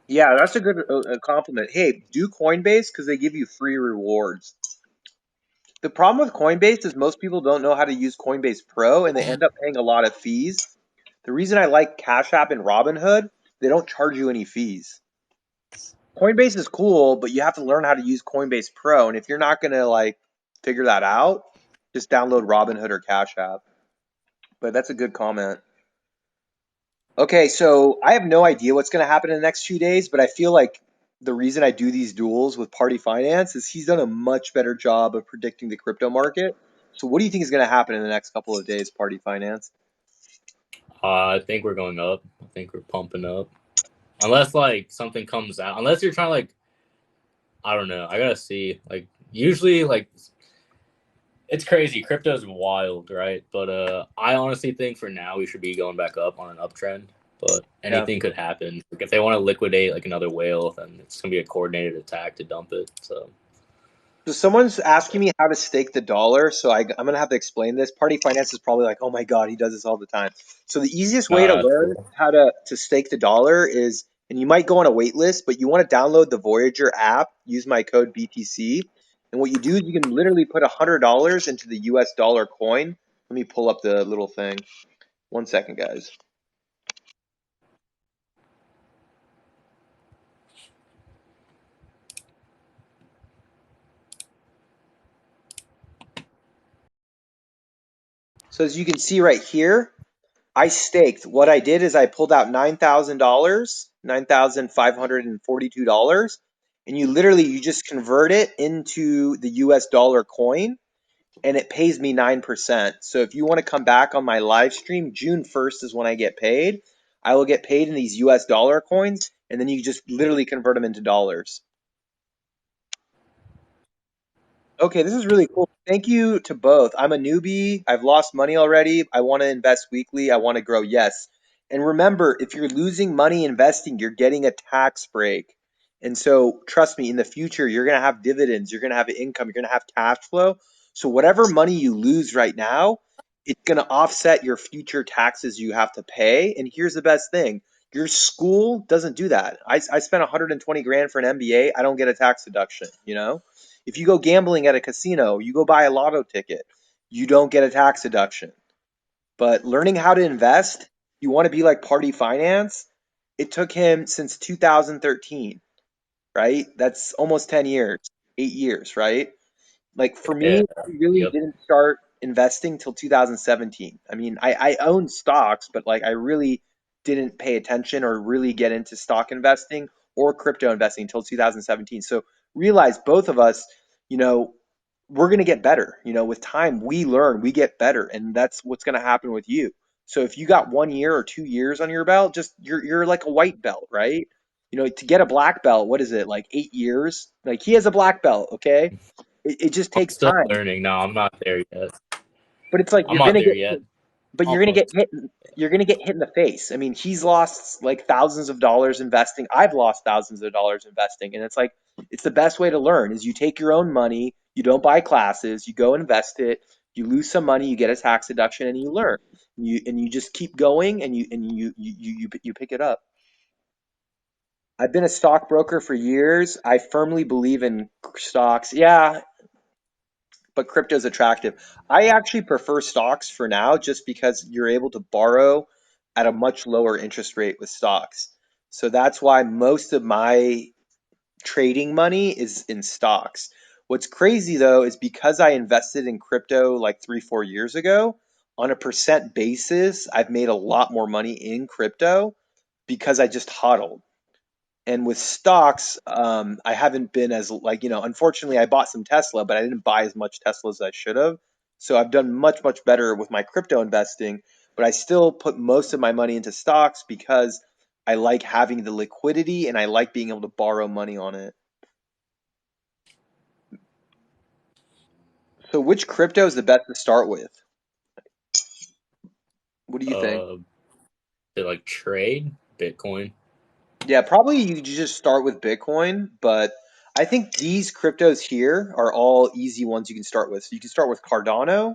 Yeah, that's a good compliment. Hey, do Coinbase because they give you free rewards. The problem with Coinbase is most people don't know how to use Coinbase Pro and they end up paying a lot of fees. The reason I like Cash App and Robinhood, they don't charge you any fees. Coinbase is cool, but you have to learn how to use Coinbase Pro. And if you're not gonna like figure that out, just download Robinhood or Cash App. But that's a good comment. Okay, so I have no idea what's gonna happen in the next few days, but I feel like the reason I do these duels with Party Finance is he's done a much better job of predicting the crypto market. So what do you think is gonna happen in the next couple of days, Party Finance? I think we're going up. I think we're pumping up. Unless like something comes out. Unless you're trying to like, I don't know. I gotta see. Like usually like it's crazy. Crypto's wild, right? But I honestly think for now we should be going back up on an uptrend. But Yeah. anything could happen. Like if they want to liquidate like another whale, then it's gonna be a coordinated attack to dump it. So So someone's asking me how to stake the dollar, so I'm gonna have to explain this. Party Finance is probably like, oh my god, he does this all the time. So the easiest way no, to no, that's learn cool. how to stake the dollar is, and you might go on a wait list, but you want to download the Voyager app, use my code BTC, and what you do is you can literally put $100 into the US dollar coin. Let me pull up the little thing. One second, guys. So as you can see right here, I staked. What I did is I pulled out $9,000, $9,542, and you just convert it into the US dollar coin and it pays me 9%. So if you want to come back on my live stream, June 1st is when I get paid. I will get paid in these US dollar coins and then you just literally convert them into dollars. Okay, this is really cool. Thank you to both. I'm a newbie. I've lost money already. I want to invest weekly. I want to grow. Yes. And remember, if you're losing money investing, you're getting a tax break. And so, trust me, in the future, you're going to have dividends, you're going to have income, you're going to have cash flow. So whatever money you lose right now, it's going to offset your future taxes you have to pay. And here's the best thing. Your school doesn't do that. I spent 120 grand for an MBA. I don't get a tax deduction, you know? If you go gambling at a casino, you go buy a lotto ticket, you don't get a tax deduction. But learning how to invest, you want to be like Party Finance, it took him since 2013, right? That's almost 10 years, 8 years, right? Like for me, Yeah. I really Yep. didn't start investing till 2017. I mean, I owned stocks, but like I really didn't pay attention or really get into stock investing or crypto investing until 2017. So realize both of us, you know, we're going to get better. You know, with time, we learn, we get better, and that's what's going to happen with you. So if you got 1 year or 2 years on your belt, just you're like a white belt, right? You know, to get a black belt, what is it, like 8 years? Like he has a black belt, okay? It just I'm takes still time. learning. No, I'm not there yet. But it's like I'm not there yet. you're gonna get Almost. hit. You're gonna get hit in the face. I mean, he's lost like thousands of dollars investing. I've lost thousands of dollars investing, and it's like it's the best way to learn is you take your own money, you don't buy classes, you go invest it, you lose some money, you get a tax deduction, and you learn. You just keep going, and you pick it up. I've been a stockbroker for years. I firmly believe in stocks. Yeah, but crypto's attractive. I actually prefer stocks for now just because you're able to borrow at a much lower interest rate with stocks. So that's why most of my trading money is in stocks. What's crazy though is because I invested in crypto like 3, 4 years ago, on a percent basis, I've made a lot more money in crypto because I just hodled. And with stocks, I haven't been as like, unfortunately, I bought some Tesla, but I didn't buy as much Tesla as I should have. So I've done much, much better with my crypto investing, but I still put most of my money into stocks because I like having the liquidity and I like being able to borrow money on it. So which crypto is the best to start with? What do you think? Uh, to like trade Bitcoin. Yeah, probably you just start with Bitcoin, but I think these cryptos here are all easy ones you can start with. So you can start with Cardano.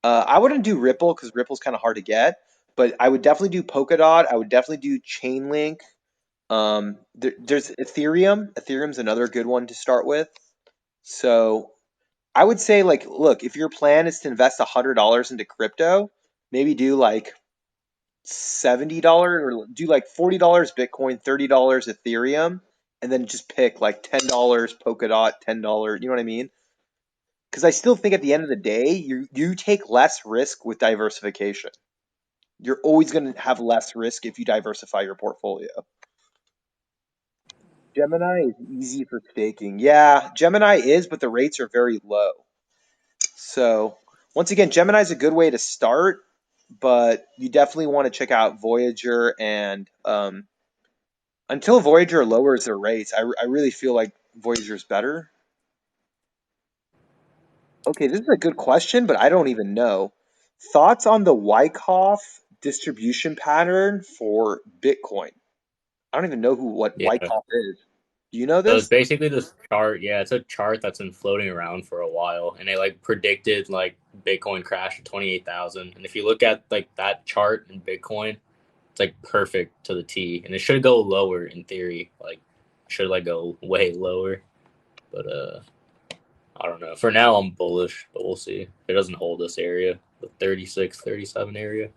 I wouldn't do Ripple because Ripple's kind of hard to get, but I would definitely do Polkadot. I would definitely do Chainlink. There's Ethereum. Ethereum's another good one to start with. So I would say, like, look, if your plan is to invest $100 into crypto, maybe do like $70 or do like $40 Bitcoin, $30 Ethereum, and then just pick like $10 Polkadot, $10. You know what I mean? Because I still think at the end of the day, you take less risk with diversification. You're always going to have less risk if you diversify your portfolio. Gemini is easy for staking. Yeah, Gemini is, but the rates are very low. So, once again, Gemini is a good way to start, but you definitely want to check out Voyager and until Voyager lowers their rates, I really feel like Voyager is better. Okay, this is a good question, but I don't even know. Thoughts on the Wyckoff distribution pattern for Bitcoin? I don't even know what Yeah. Wyckoff is. Do you know So it's this? basically this chart. Yeah, it's a chart that's been floating around for a while, and it like predicted like Bitcoin crash at 28,000. And if you look at like that chart in Bitcoin, it's like perfect to the T, and it should go lower in theory. Like should like go way lower, but I don't know. For now, I'm bullish, but we'll see. If it doesn't hold this area, the 36, 37 area.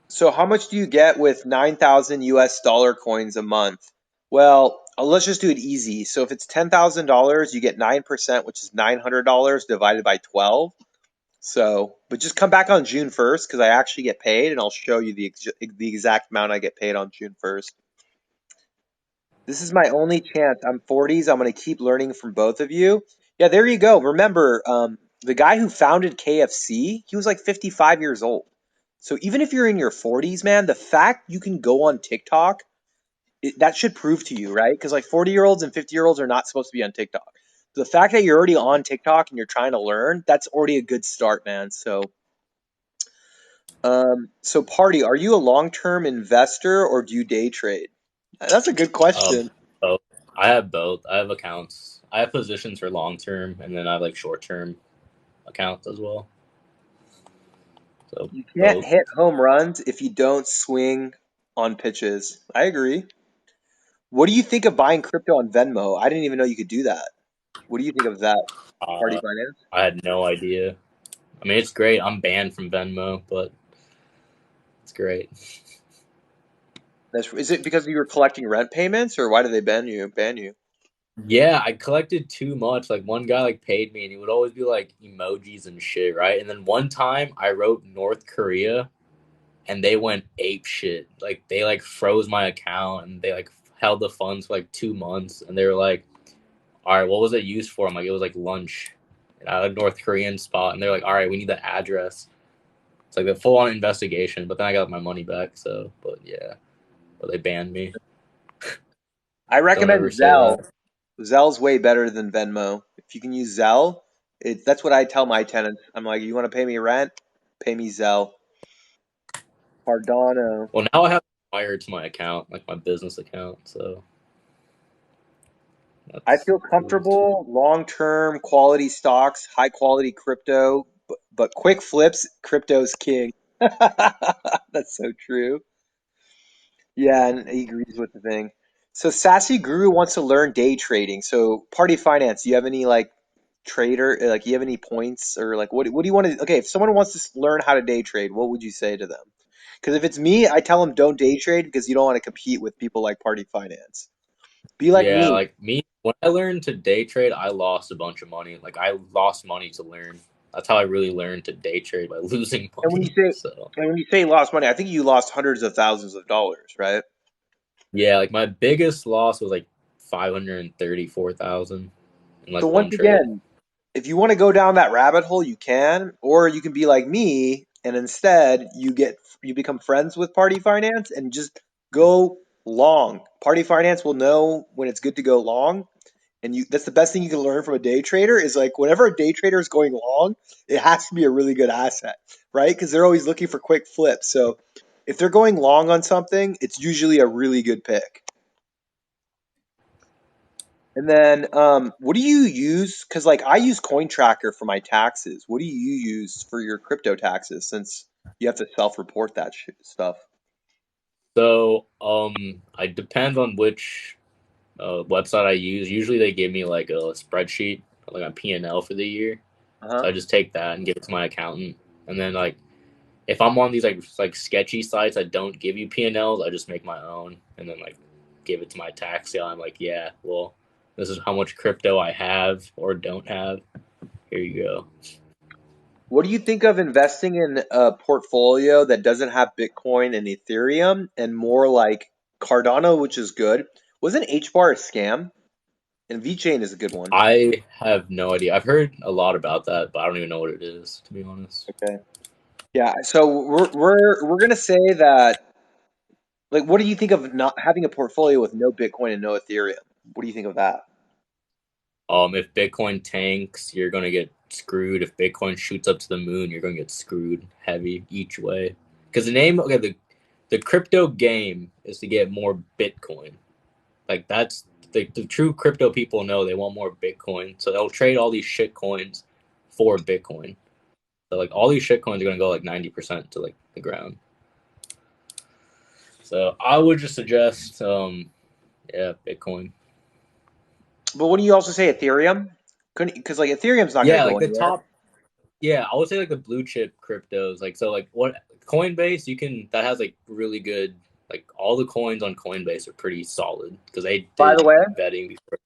So how much do you get with 9,000 US dollar coins a month? Well, let's just do it easy. So if it's $10,000, you get 9%, which is $900 divided by 12. So, but just come back on June 1st because I actually get paid and I'll show you the exact amount I get paid on June 1st. This is my only chance. I'm 40s. I'm going to keep learning from both of you. Yeah, there you go. Remember, the guy who founded KFC, he was like 55 years old. So even if you're in your 40s, man, the fact you can go on TikTok, that should prove to you, right? Because like 40-year-olds and 50-year-olds are not supposed to be on TikTok. The fact that you're already on TikTok and you're trying to learn, that's already a good start, man. So Party, are you a long-term investor or do you day trade? That's a good Um, question. both. I have both. I have accounts. I have positions for long term, and then I have like short term. accounts as well. So You can't both. hit home runs if you don't swing on pitches. I agree. What do you think of buying crypto on Venmo? I didn't even know you could do that. What do you think of that? Party Uh, finance? I had no idea. I mean, it's great. I'm banned from Venmo, but it's great. Is it because you were collecting rent payments, or why did they ban you? Ban you? Yeah, I collected too much. Like one guy like paid me, and he would always be like emojis and shit, right? And then one time I wrote North Korea, and they went ape shit. Like they like froze my account, and they like held the funds for like 2 months, and they were like, "All right, what was it used for?" I'm like, "It was like lunch at a North Korean spot," and they're like, "All right, we need the address." It's like a full on investigation, but then I got my money back. So, but yeah, but they banned me. I Don't ever recommend say Zelle. that. Zelle's way better than Venmo. If you can use Zelle, that's what I tell my tenants. I'm like, you want to pay me rent? Pay me Zelle. Cardano. Well, now I have wired to my account, like my business account. So I that's feel comfortable, long-term quality stocks, high quality crypto, but quick flips, crypto's king. That's so true. Yeah, and he agrees with the thing. So Sassy Guru wants to learn day trading. So Party Finance, do you have any like trader like you have any points or like what do you want to okay, if someone wants to learn how to day trade, what would you say to them? Because if it's me, I tell them don't day trade because you don't want to compete with people like Party Finance. Be like yeah, me. like me. When I learned to day trade, I lost a bunch of money. Like I lost money to learn. That's how I really learned to day trade by losing And when you money. say So and when you say lost money, I think you lost hundreds of thousands of dollars, right? yeah, like my biggest loss was like 534,000 in So like once one trade. again, if you want to go down that rabbit hole, you can, or you can be like me and instead you become friends with Party Finance and just go long. Party Finance will know when it's good to go long, and you that's the best thing you can learn from a day trader is like whenever a day trader is going long, it has to be a really good asset, right? Because they're always looking for quick flips. So if they're going long on something, it's usually a really good pick. And then, what do you use? Because like I use Coin Tracker for my taxes. What do you use for your crypto taxes? Since you have to self-report that stuff. So I depends on which website I use. Usually they give me like a spreadsheet, like a P&L for the year. Uh-huh. So I just take that and give it to my accountant, and then like if I'm on these like sketchy sites that don't give you P&Ls, I just make my own and then like give it to my tax guy. I'm like, yeah, well, this is how much crypto I have or don't have. Here you go. What do you think of investing in a portfolio that doesn't have Bitcoin and Ethereum and more like Cardano, which is good? Wasn't HBAR a scam? And VChain is a good one. I have no idea. I've heard a lot about that, but I don't even know what it is, to be honest. Okay. Yeah. So we're gonna say that. Like, what do you think of not having a portfolio with no Bitcoin and no Ethereum? What do you think of that? If Bitcoin tanks, you're gonna get screwed. If Bitcoin shoots up to the moon, you're gonna get screwed heavy each way. Because okay, the crypto game is to get more Bitcoin. Like that's the true crypto people know they want more Bitcoin, so they'll trade all these shit coins for Bitcoin. So like all these shit coins are gonna go like 90% to like the ground. So I would just suggest, yeah, Bitcoin. But wouldn't you also say Ethereum? Couldn't because like Ethereum's not going to Yeah, go like the anywhere. top. Yeah, I would say like the blue chip cryptos. Like so, like what Coinbase you can that has like really good. Like all the coins on Coinbase are pretty solid because they By the did way, vetting before.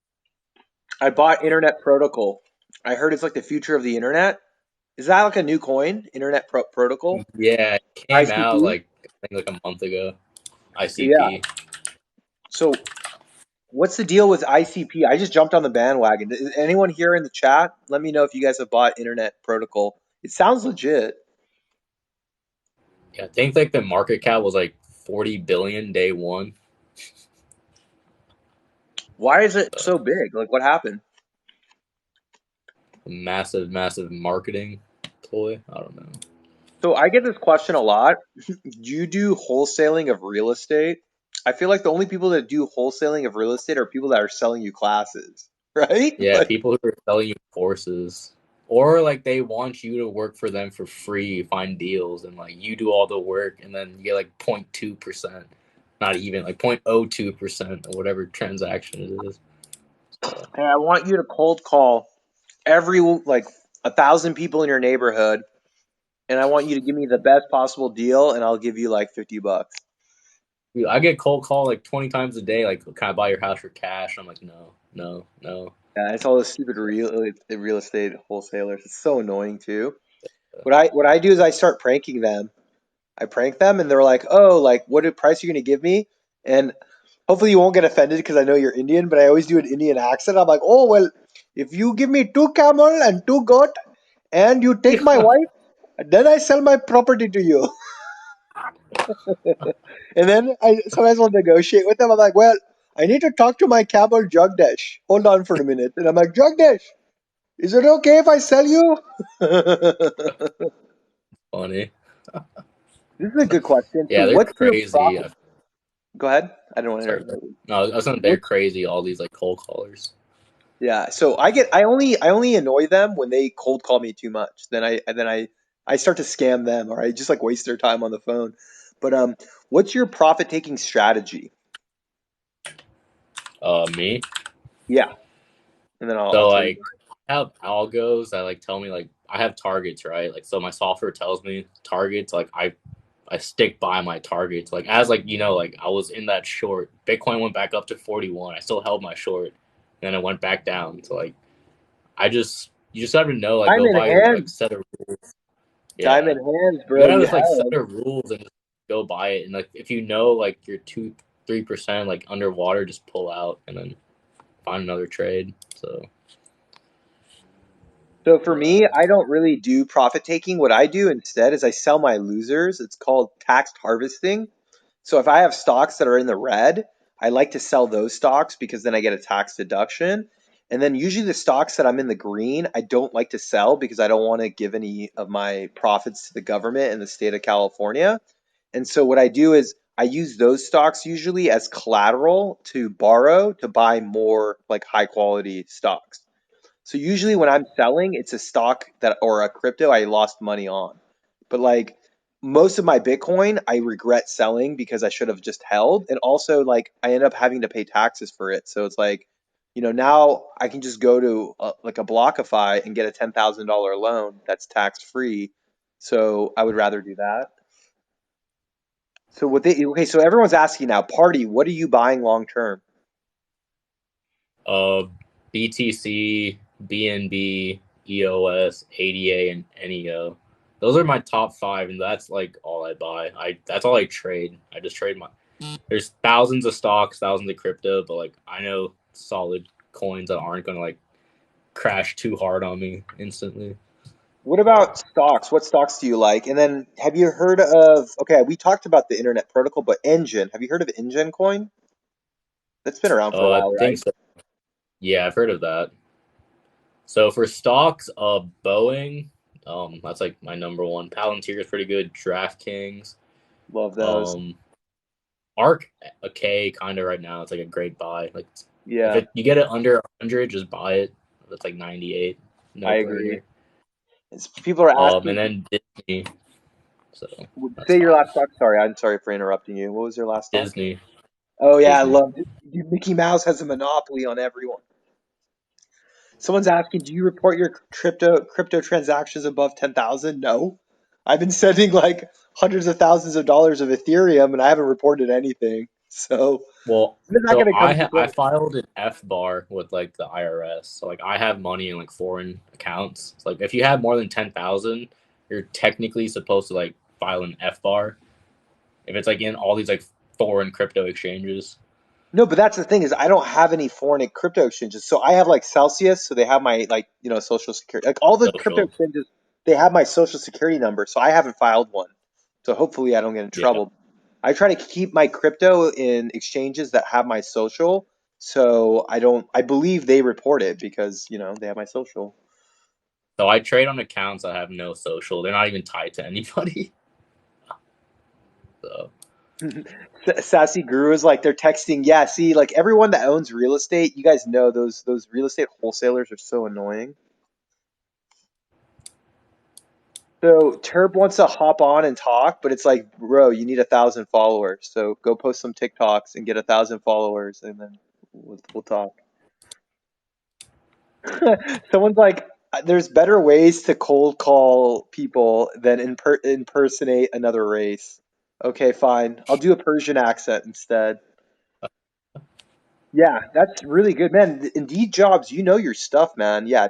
I bought Internet Protocol. I heard it's like the future of the internet. Is that like a new coin? Protocol? Yeah, it came out ICP? like I think like a month ago. Yeah. ICP. So what's the deal with ICP? I just jumped on the bandwagon. Is anyone here in the chat? Let me know if you guys have bought Internet Protocol. It sounds legit. Yeah, I think like the market cap was like 40 billion day one. Why is it So so big? Like what happened? massive, massive marketing ploy. I don't know. So I get this question a lot. Do you do wholesaling of real estate? I feel like the only people that do wholesaling of real estate are people that are selling you classes, right? Yeah, Like, people who are selling you courses or like they want you to work for them for free, find deals, and like you do all the work, and then you get like 0.2%, not even like 0.02% or whatever transaction it is. So And I want you to cold call every like 1,000 people in your neighborhood, and I want you to give me the best possible deal, and I'll give you like $50. dude, I get cold call like 20 times a day. Like, can I buy your house for cash? I'm like, no, no, no. Yeah, it's all those stupid So, real estate wholesalers. It's so annoying too. uh, What I do is I start pranking them. I prank them, and they're like, "Oh, like what price are you gonna give me?" And hopefully you won't get offended because I know you're Indian, but I always do an Indian accent. I'm like, "Oh well, if you give me two camel and two goat, and you take my wife, then I sell my property to you." And then I sometimes will negotiate with them. I'm like, "Well, I need to talk to my camel Jagdish. Hold on for a minute." And I'm like, "Jagdish, is it okay if I sell you?" funny. This is a good question. So, Yeah, they're what's your crazy. profit? Go ahead. I don't want to Sorry. interrupt. No, I was saying they're What? crazy. All these like cold callers. Yeah. So I only annoy them when they cold call me too much. Then I start to scam them, or I just like waste their time on the phone. But what's your profit taking strategy? Me. Yeah, and then I'll So tell you. like I have algos that like tell me like I have targets, right? Like so my software tells me targets, like I stick by my targets. Like as like like I was in that short. Bitcoin went back up to 41. I still held my short. And then it went back down. So like you just have to know, like go Diamond by your like hands, set of rules. Yeah. diamond hands, You bro. gotta have You this like set have. of rules and just go by it. And like if you know like you're 2-3% like underwater, just pull out and then find another trade. So So for yeah. me, I don't really do profit taking. What I do instead is I sell my losers. It's called taxed harvesting. So if I have stocks that are in the red, I like to sell those stocks because then I get a tax deduction. And then usually the stocks that I'm in the green, I don't like to sell because I don't want to give any of my profits to the government in the state of California. And so what I do is I use those stocks usually as collateral to borrow to buy more like high quality stocks. So usually when I'm selling, it's a stock that or a crypto I lost money on. But like most of my Bitcoin, I regret selling because I should have just held. And also like I end up having to pay taxes for it. So it's like, now I can just go to like a Blockify and get a $10,000 loan that's tax free. So I would rather do that. So okay, so everyone's asking now, party, what are you buying long term? Uh, BTC, BNB, EOS, ADA, and NEO. Those are my top five, and that's like all I buy. That's all I trade. I just trade my. There's thousands of stocks, thousands of crypto, but like I know solid coins that aren't gonna like crash too hard on me instantly. What So, about stocks? What stocks do you like? And then have you heard of, okay, we talked about the internet protocol, but Engine, have you heard of Engine coin? That's been around for a I while, think right? so. Yeah, I've heard of that. So for stocks, Boeing, that's like my number one. Palantir is pretty good. DraftKings, Love those. um, Arc a K kind of right now. It's like a great buy. Like if Yeah, it you get it under 100, just buy it. It's like 98, I no agree. brainer. People are And asking, then Disney. So that's say your last five. stock. Sorry, I'm sorry for interrupting you. What was your last stock? Disney, Oh yeah, I Disney. love it. Dude, Mickey Mouse has a monopoly on everyone. Someone's asking, do you report your crypto transactions above 10,000? No. I've been sending like hundreds of thousands of dollars of Ethereum and I haven't reported anything. So Well, it's not so going to come to I play. filed an F bar with like the IRS. So like I have money in like foreign accounts. So, like if you have more than 10,000, you're technically supposed to like file an F bar. If it's like in all these like foreign crypto exchanges. No, but that's the thing is I don't have any foreign crypto exchanges. So I have like Celsius, so they have my like, social security. Like all the crypto Social. exchanges, they have my social security number. So I haven't filed one. So hopefully I don't get in Yeah. trouble. I try to keep my crypto in exchanges that have my social. So I believe they report it because, they have my social. So I trade on accounts that have no social. They're not even tied to anybody. So Sassy Guru is like they're texting. Yeah, see, like everyone that owns real estate, you guys know those real estate wholesalers are so annoying. So Terp wants to hop on and talk, but it's like, bro, you need 1,000 followers. So go post some TikToks and get 1,000 followers, and then we'll talk. Someone's like, there's better ways to cold call people than impersonate another race. Okay, fine. I'll do a Persian accent instead. Yeah, that's really good, man. Indeed jobs, you know your stuff, man. Yeah,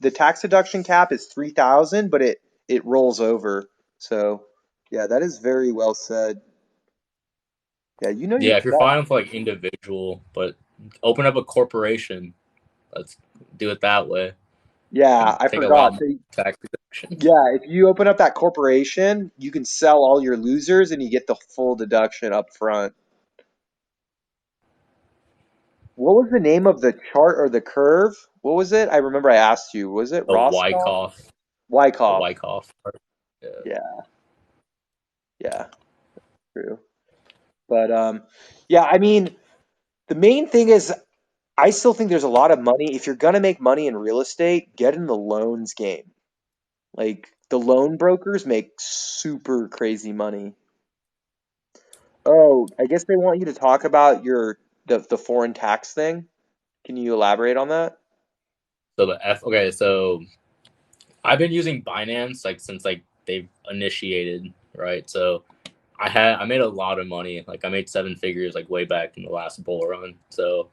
the tax deduction cap is 3,000, but it rolls over. So, yeah, that is very well said. Yeah, you know your Yeah, if you're stuff. filing for like individual, but open up a corporation. Let's do it that way Yeah, and I take a forgot. lot more So, tax deductions. yeah, if you open up that corporation, you can sell all your losers and you get the full deduction up front. What was the name of the chart or the curve? What was it? I remember I asked you. Was it The Roscoff? Wyckoff, the Wyckoff. Wyckoff part. Yeah. Yeah, yeah, true. But yeah, I mean, the main thing is I still think there's a lot of money. If you're gonna make money in real estate, get in the loans game. Like the loan brokers make super crazy money. Oh, I guess they want you to talk about the foreign tax thing. Can you elaborate on that? So the F. Okay, so I've been using Binance like since like they've initiated, right? So I made a lot of money. Like I made seven figures like way back in the last bull run. So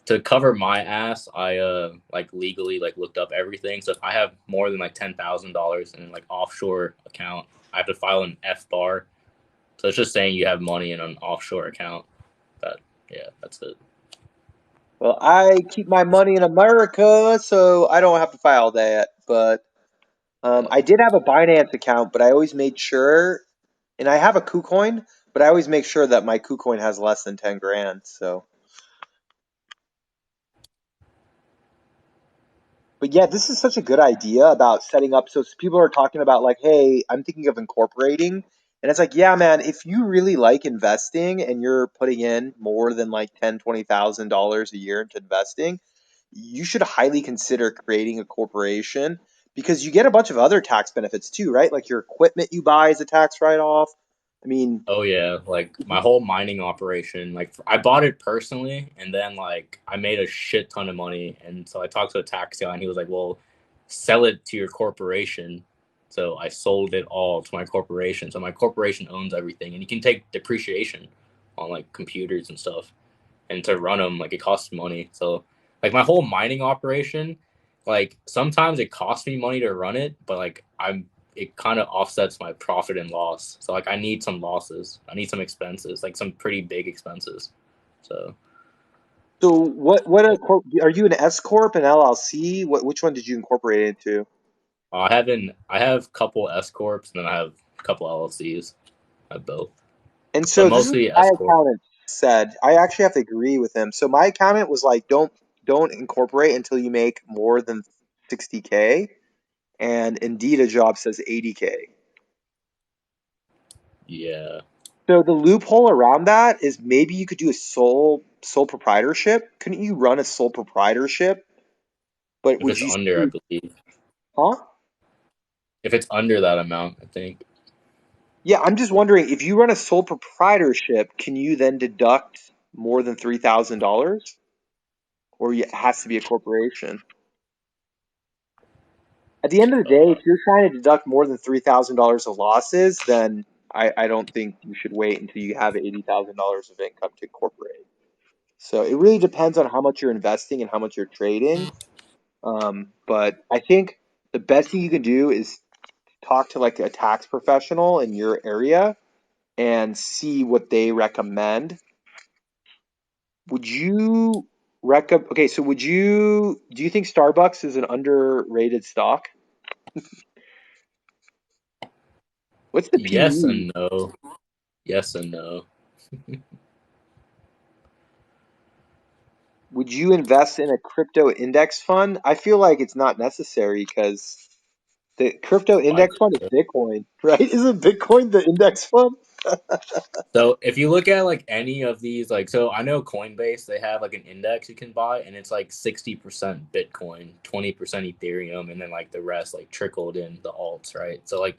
to cover my ass, I like legally like looked up everything. So if I have more than like $10,000 in like offshore account, I have to file an F bar. So it's just saying you have money in an offshore account. That yeah, that's it. Well, I keep my money in America, so I don't have to file that. But I Yeah. did have a Binance account, but I always made sure, and I have a KuCoin, but I always make sure that my KuCoin has less than 10 grand. So. But yeah, this is such a good idea about setting up. So people are talking about like, hey, I'm thinking of incorporating. And it's like, yeah, man, if you really like investing and you're putting in more than like $10,000, $20,000 a year into investing, you should highly consider creating a corporation because you get a bunch of other tax benefits too, right? Like your equipment you buy is a tax write-off. I mean, Oh yeah, like my whole mining operation, like I bought it personally, and then like I made a shit ton of money, and so I talked to a tax guy, and he was like, "Well, sell it to your corporation." So I sold it all to my corporation. So my corporation owns everything, and you can take depreciation on like computers and stuff, and to run them, like it costs money. So like my whole mining operation, like sometimes it costs me money to run it, but like it kind of offsets my profit and loss. So like I need some losses. I need some expenses, like some pretty big expenses. So so are you an S corp, an LLC? Which one did you incorporate into? I have a couple S corps and then I have a couple LLCs. I have both, And but so this is what mostly my S corp. accountant said. I actually have to agree with him. So my accountant was like, don't incorporate until you make more than 60K. And Indeed a job says 80K. Yeah. So the loophole around that is maybe you could do a sole proprietorship. Couldn't you run a sole proprietorship? But If would it's you under, I still, believe. huh? If it's under that amount, I think. Yeah, I'm just wondering if you run a sole proprietorship, can you then deduct more than $3,000? Or it has to be a corporation? At the end of the day, Uh, if you're trying to deduct more than $3,000 of losses, then I don't think you should wait until you have $80,000 of income to incorporate. So it really depends on how much you're investing and how much you're trading. But I think the best thing you can do is talk to like a tax professional in your area and see what they recommend. Would you recommend? Okay, so do you think Starbucks is an underrated stock? What's the yes PE? and no. Yes and no. Would you invest in a crypto index fund? I feel like it's not necessary because the crypto Buy index fund is crypto. Bitcoin, right? Isn't Bitcoin the index fund? So if you look at like any of these, like so I know Coinbase, they have like an index you can buy, and it's like 60% Bitcoin, 20% Ethereum, and then like the rest like trickled in the alts, right? So like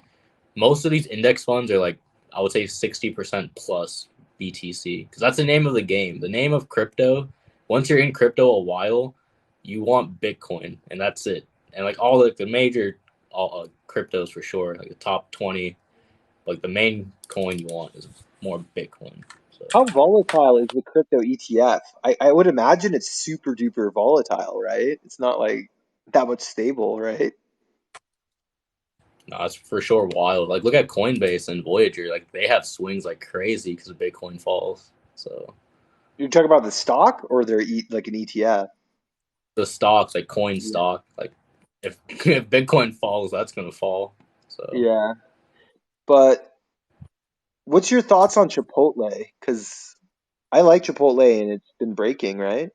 most of these index funds are like I would say 60% plus BTC because that's the name of the game. The name of crypto. Once you're in crypto a while, you want Bitcoin, and that's it. And like all like the major all cryptos for sure, like the top 20, like the main coin you want is more Bitcoin. So How volatile is the crypto ETF? I would imagine it's super duper volatile, right? It's not like that much stable, right? no, it's for sure wild. Like look at Coinbase and Voyager, like they have swings like crazy because Bitcoin falls. So You're talking about the stock or they're like an ETF? the stocks, like coin Yeah. stock, like if Bitcoin falls, that's gonna fall. So Yeah. But what's your thoughts on Chipotle? Because I like Chipotle and it's been breaking, right?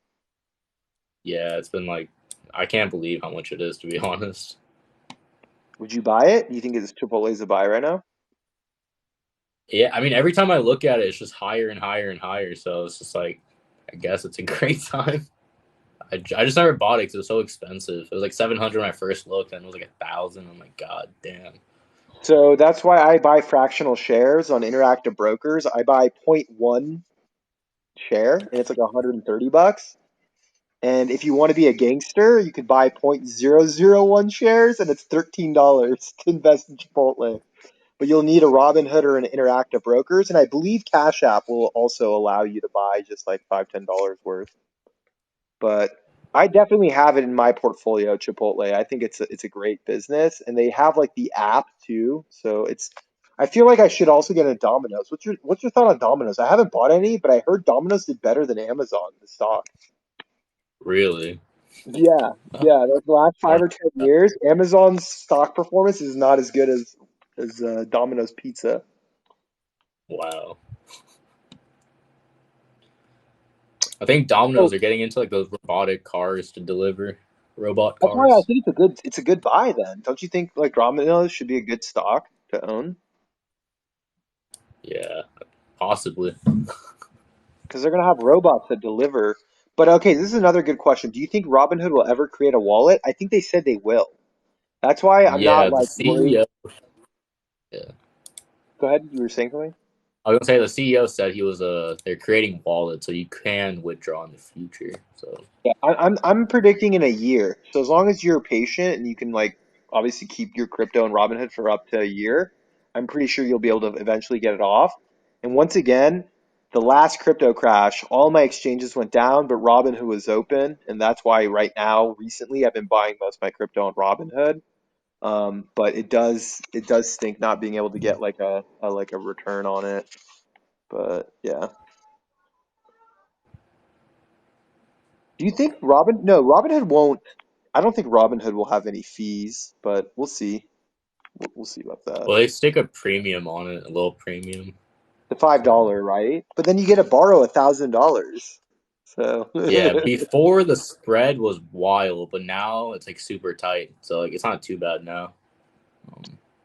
yeah, it's been like I can't believe how much it is to be honest. Would you buy it? You think it's Chipotle's a buy right now? Yeah, I mean every time I look at it, it's just higher and higher and higher. So it's just like I guess it's a great time. I just never bought it because it was so expensive. It was like 700 when I first looked, and it was like 1,000. I'm like, God damn. So that's why I buy fractional shares on Interactive Brokers. I buy zero point 0.1 share and it's like $130. And if you want to be a gangster, you could buy 0.001 shares and it's $13 to invest in Chipotle. But you'll need a Robinhood or an Interactive Brokers, and I believe Cash App will also allow you to buy just like $5, $10 worth. But I definitely have it in my portfolio, Chipotle. I think it's a great business, and they have like the app too. So it's I feel like I should also get a Domino's. What's your thought on Domino's? I haven't bought any, but I heard Domino's did better than Amazon, the stock. Really? Yeah, yeah. Like the last I five don't or ten know. years, Amazon's stock performance is not as good as Domino's Pizza. Wow. I think So Domino's are getting into like those robotic cars to deliver robot that's why I cars. think it's a good buy then. Don't you think like Domino's should be a good stock to own? Yeah, possibly. Because they're gonna have robots that deliver. But okay, this is another good question. Do you think Robinhood will ever create a wallet? I think they said they will. That's why I'm not Yeah, the like worried. CEO. Yeah, Go ahead, you were saying something? I was gonna say the CEO said he was they're creating wallets so you can withdraw in the future. So Yeah, I'm predicting in a year. So as long as you're patient and you can like obviously keep your crypto in Robinhood for up to a year, I'm pretty sure you'll be able to eventually get it off. And once again, the last crypto crash, all my exchanges went down, but Robinhood was open, and that's why right now, recently, I've been buying most of my crypto on Robinhood. But it does stink not being able to get like a return on it. But yeah. Do you think no, Robinhood won't I don't think Robinhood will have any fees, but we'll see. We'll see about that. well, they stick a premium on it, a little premium. The five So dollar, right? But then you get to borrow $1,000. So yeah, before the spread was wild, but now it's like super tight. So like it's not too bad now.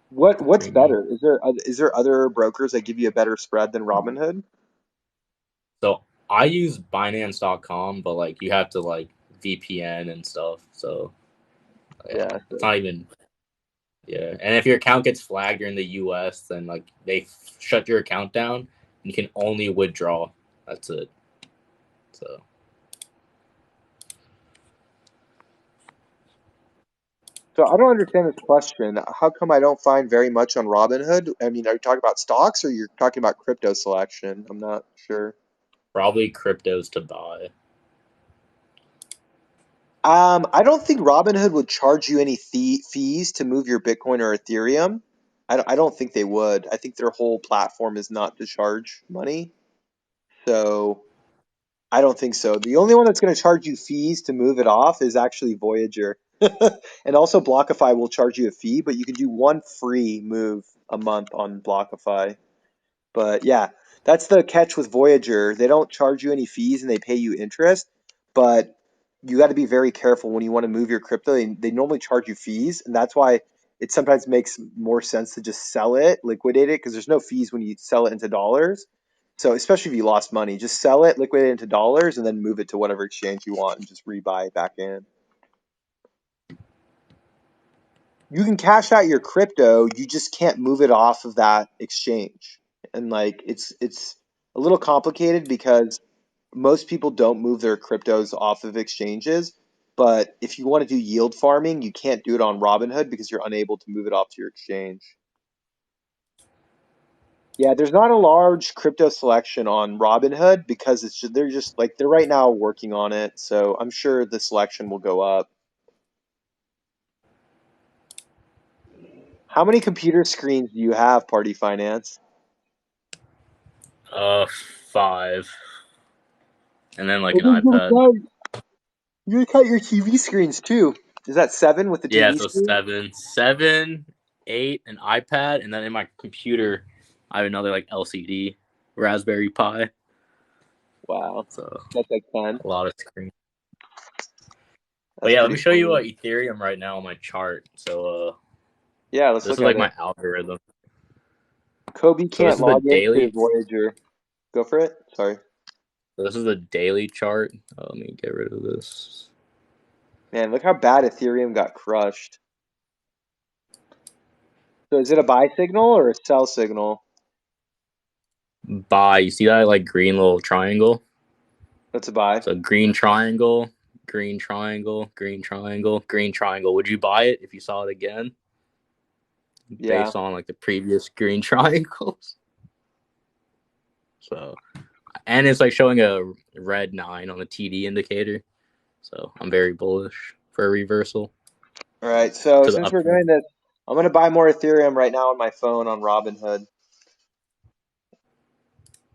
what The what's premium. better? Is there other brokers that give you a better spread than Robinhood? So I use Binance.com, but like you have to like VPN and stuff. So yeah, Yeah. it's not even yeah. And if your account gets flagged, you're in the US, then like they shut your account down. You can only withdraw. That's it. So So I don't understand this question. How come I don't find very much on Robinhood? I mean, are you talking about stocks or you're talking about crypto selection? I'm not sure. probably cryptos to buy. I don't think Robinhood would charge you any fees to move your Bitcoin or Ethereum. I don't think they would. I think their whole platform is not to charge money. So I don't think so. The only one that's going to charge you fees to move it off is actually Voyager. And also Blockify will charge you a fee, but you can do one free move a month on Blockify. But yeah, that's the catch with Voyager. They don't charge you any fees and they pay you interest, but you got to be very careful when you want to move your crypto. They normally charge you fees, and that's why it sometimes makes more sense to just sell it, liquidate it, because there's no fees when you sell it into dollars. So especially if you lost money, just sell it, liquidate it into dollars, and then move it to whatever exchange you want and just rebuy it back in. You can cash out your crypto, you just can't move it off of that exchange. And like it's a little complicated because most people don't move their cryptos off of exchanges. But if you want to do yield farming, you can't do it on Robinhood because you're unable to move it off to your exchange. Yeah, there's not a large crypto selection on Robinhood because they're just like they're right now working on it. So I'm sure the selection will go up. How many computer screens do you have, Party Finance? Uh, 5, and then like Oh, an iPad. you gotta count your TV screens too. Is that seven with the Yeah, TV so screen? 7, 8, an iPad, and then in my computer, I have another like LCD, Raspberry Pi. Wow, So that's like 10. a lot of screen. But That's yeah, let me pretty show you cool. Ethereum right now on my chart. So Yeah, let's this look is at like it. my algorithm. Kobe So this can't is the log into daily. Voyager. Go for it. Sorry. So this is the daily chart. Let me get rid of this. Man, look how bad Ethereum got crushed. So is it a buy signal or a sell signal? Buy. You see that like green little triangle? That's a buy. So green triangle, green triangle, green triangle, green triangle. Would you buy it if you saw it again Yeah. based on like the previous green triangles? So and it's like showing a red 9 on the TD indicator. So I'm very bullish for a reversal All right. So to the since we're upside. doing this, I'm gonna buy more Ethereum right now on my phone on Robinhood.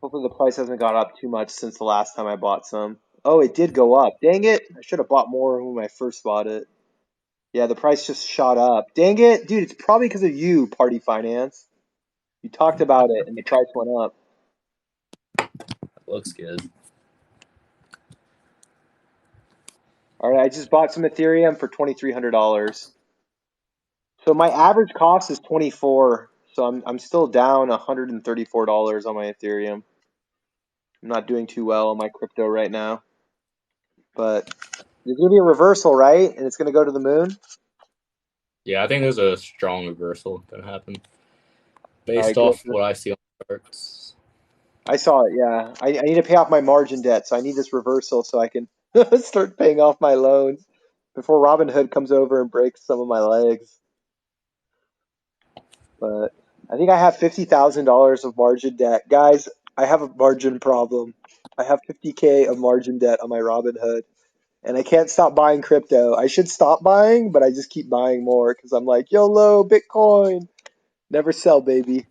Hopefully the price hasn't gone up too much since the last time I bought some. Oh, it did go up. Dang it. I should have bought more when I first bought it. Yeah, the price just shot up. Dang it. Dude, it's probably because of you, Party Finance. You talked about it and the price went up. Looks good. All right, I just bought some Ethereum for $2,300. So my average cost is 24. So I'm still down $134 on my Ethereum. I'm not doing too well on my crypto right now. But there's gonna be a reversal, right? And it's gonna go to the moon. Yeah, I think there's a strong reversal gonna happen All based right, go off for it. what I see on the charts. I saw it, yeah. I need to pay off my margin debt, so I need this reversal so I can start paying off my loans before Robinhood comes over and breaks some of my legs. But I think I have $50,000 of margin debt. Guys, I have a margin problem. I have 50K of margin debt on my Robinhood, and I can't stop buying crypto. I should stop buying, but I just keep buying more because I'm like, YOLO, Bitcoin. Never sell, baby.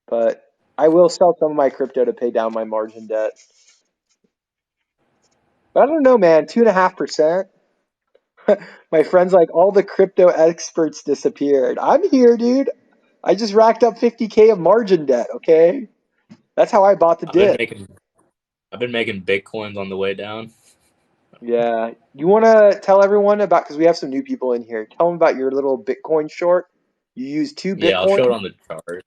But I will sell some of my crypto to pay down my margin debt. But I don't know, man. 2.5%. My friend's like, all the crypto experts disappeared. I'm here, dude. I just racked up 50K of margin debt, okay? That's how I bought the I've been dip. making I've been making bitcoins on the way down. Yeah. You want to tell everyone about, because we have some new people in here. Tell them about your little Bitcoin short. You used two Yeah, I'll show it Bitcoin. on the chart.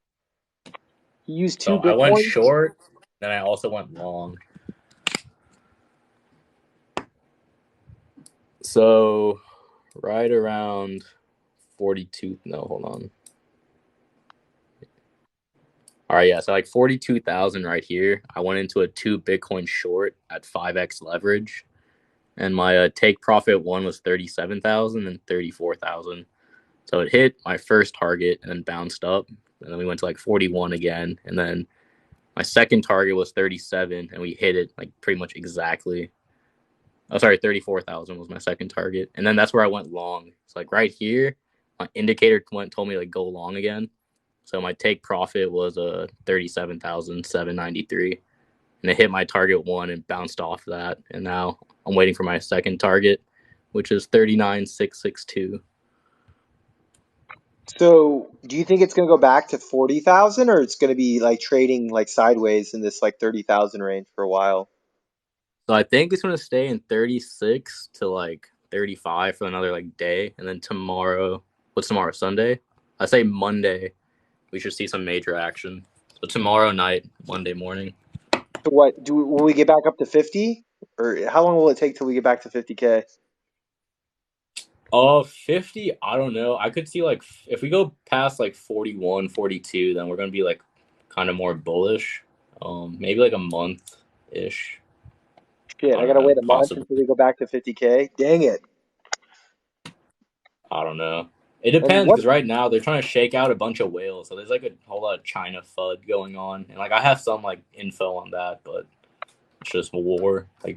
You used So two I went Bitcoin. short, then I also went long. So right around 42. No, hold on. All right, yeah. So like 42,000 right here. I went into a 2 Bitcoin short at 5x leverage, and my take profit one was 37,000 and 34,000. So it hit my first target and then bounced up, and then we went to like 41 again, and then my second target was 37, and we hit it like pretty much exactly. Oh, sorry, 34,000 was my second target, and then that's where I went long. It's like right here, my indicator told me like go long again. So my take profit was 37,793, and it hit my target one and bounced off that, and now I'm waiting for my second target, which is 39,662. So, do you think it's going to go back to 40,000 or it's going to be like trading like sideways in this like 30,000 range for a while? So I think it's gonna stay in 36 to like 35 for another like day, and then tomorrow. What's tomorrow? Sunday? I say Monday. We should see some major action. So tomorrow night, Monday morning. So what will we get back up to 50? Or how long will it take till we get back to 50K? 50, I don't know. I could see like if we go past like 41, 42, then we're gonna be like kind of more bullish. Maybe like a month ish. Shit, I I don't gotta know. wait a month Possibly. until we go back to 50K. Dang it. I don't know. It And depends what because right now they're trying to shake out a bunch of whales, so there's like a whole lot of China FUD going on, and like I have some like info on that, but it's just war, like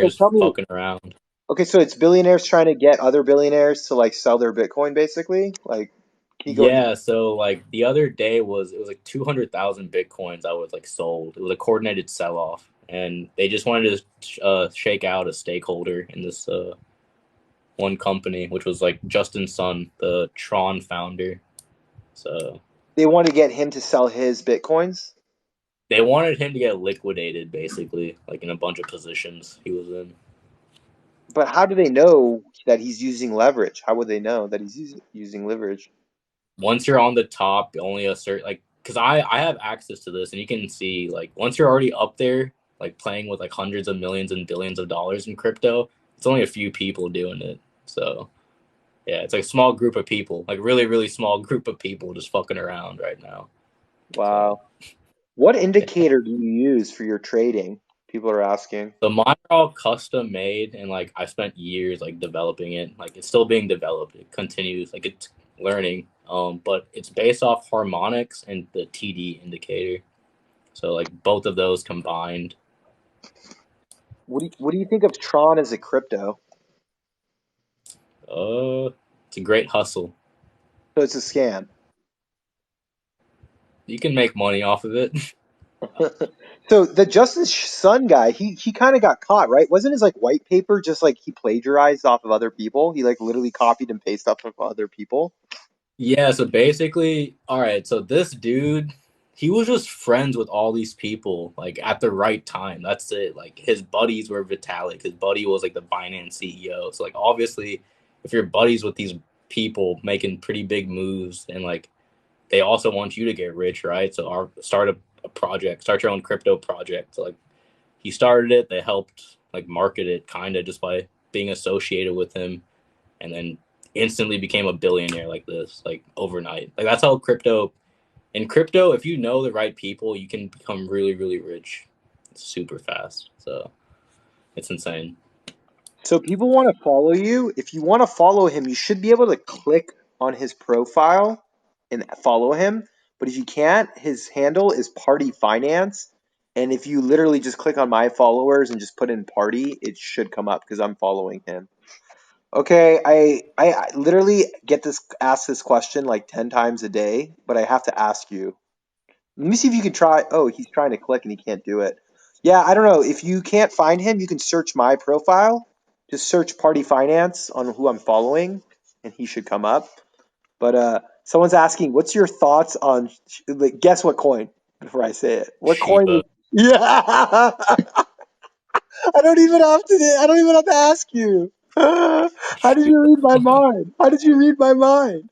so billionaires tell me, fucking around. okay, so it's billionaires trying to get other billionaires to like sell their Bitcoin basically? Like, can you go into Yeah, so like the other day was it was like 200,000 bitcoins that was like sold. It was a coordinated sell off, and they just wanted to shake out a stakeholder in this one company, which was like Justin Sun, the Tron founder. So they want to get him to sell his Bitcoins? they wanted him to get liquidated, basically, like in a bunch of positions he was in. But how do they know that he's using leverage? How would they know that he's using leverage? Once you're on the top, only a certain like because I have access to this, and you can see like once you're already up there, like playing with like hundreds of millions and billions of dollars in crypto, it's only a few people doing it. So yeah, it's like a small group of people, like really small group of people just fucking around right now. So Wow. What yeah. indicator do you use for your trading? People are asking. So mine are all custom made, and like I spent years like developing it. Like it's still being developed. It continues. Like it's learning. But it's based off harmonics and the TD indicator. So like both of those combined. What do you think of Tron as a crypto? It's a great hustle. So it's a scam. You can make money off of it. So the Justice Sun guy, he kind of got caught, right? Wasn't his like white paper just like he plagiarized off of other people? He like literally copied and pasted off of other people. Yeah, so basically, all right, so this dude, he was just friends with all these people, like at the right time. That's it. Like his buddies were Vitalik. His buddy was like the Binance CEO. So like obviously, if you're buddies with these people making pretty big moves and like they also want you to get rich, right? So our start a project, start your own crypto project. So like he started it, they helped like market it kind of just by being associated with him and then instantly became a billionaire like this, like overnight. Like that's how crypto in crypto, if you know the right people, you can become really rich super fast. So it's insane. So people want to follow you. If you want to follow him, you should be able to click on his profile and follow him. But if you can't, his handle is Party Finance. And if you literally just click on my followers and just put in party, it should come up because I'm following him. Okay, I literally get this asked this question like 10 times a day, but I have to ask you. Let me see if you can try. Oh, he's trying to click and he can't do it. Yeah, I don't know. If you can't find him, you can search my profile. Just search Party Finance on who I'm following, and he should come up. But someone's asking, what's your thoughts on? Like, guess what coin? Before I say it, what coin? Shiba. Yeah, I don't even have to. I don't even have to ask you. How did you Shiba. read my mind? How did you read my mind?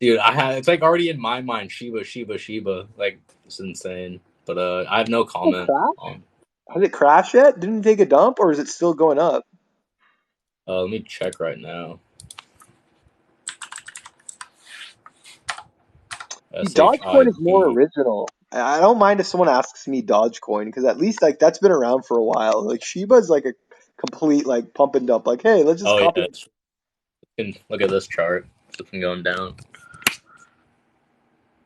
Dude, I have it's like already in my mind, Shiba. Like it's insane. But I have no Did it comment crash? on Has it crashed yet? Didn't it take a dump, or is it still going up? let me check right now. See, Dogecoin is more SHIB. original. I don't mind if someone asks me Dogecoin because at least like that's been around for a while. Like Shiba is like a complete like pump and dump. Like, hey, let's just Oh yeah, copy. you can look at this chart. It's been going down.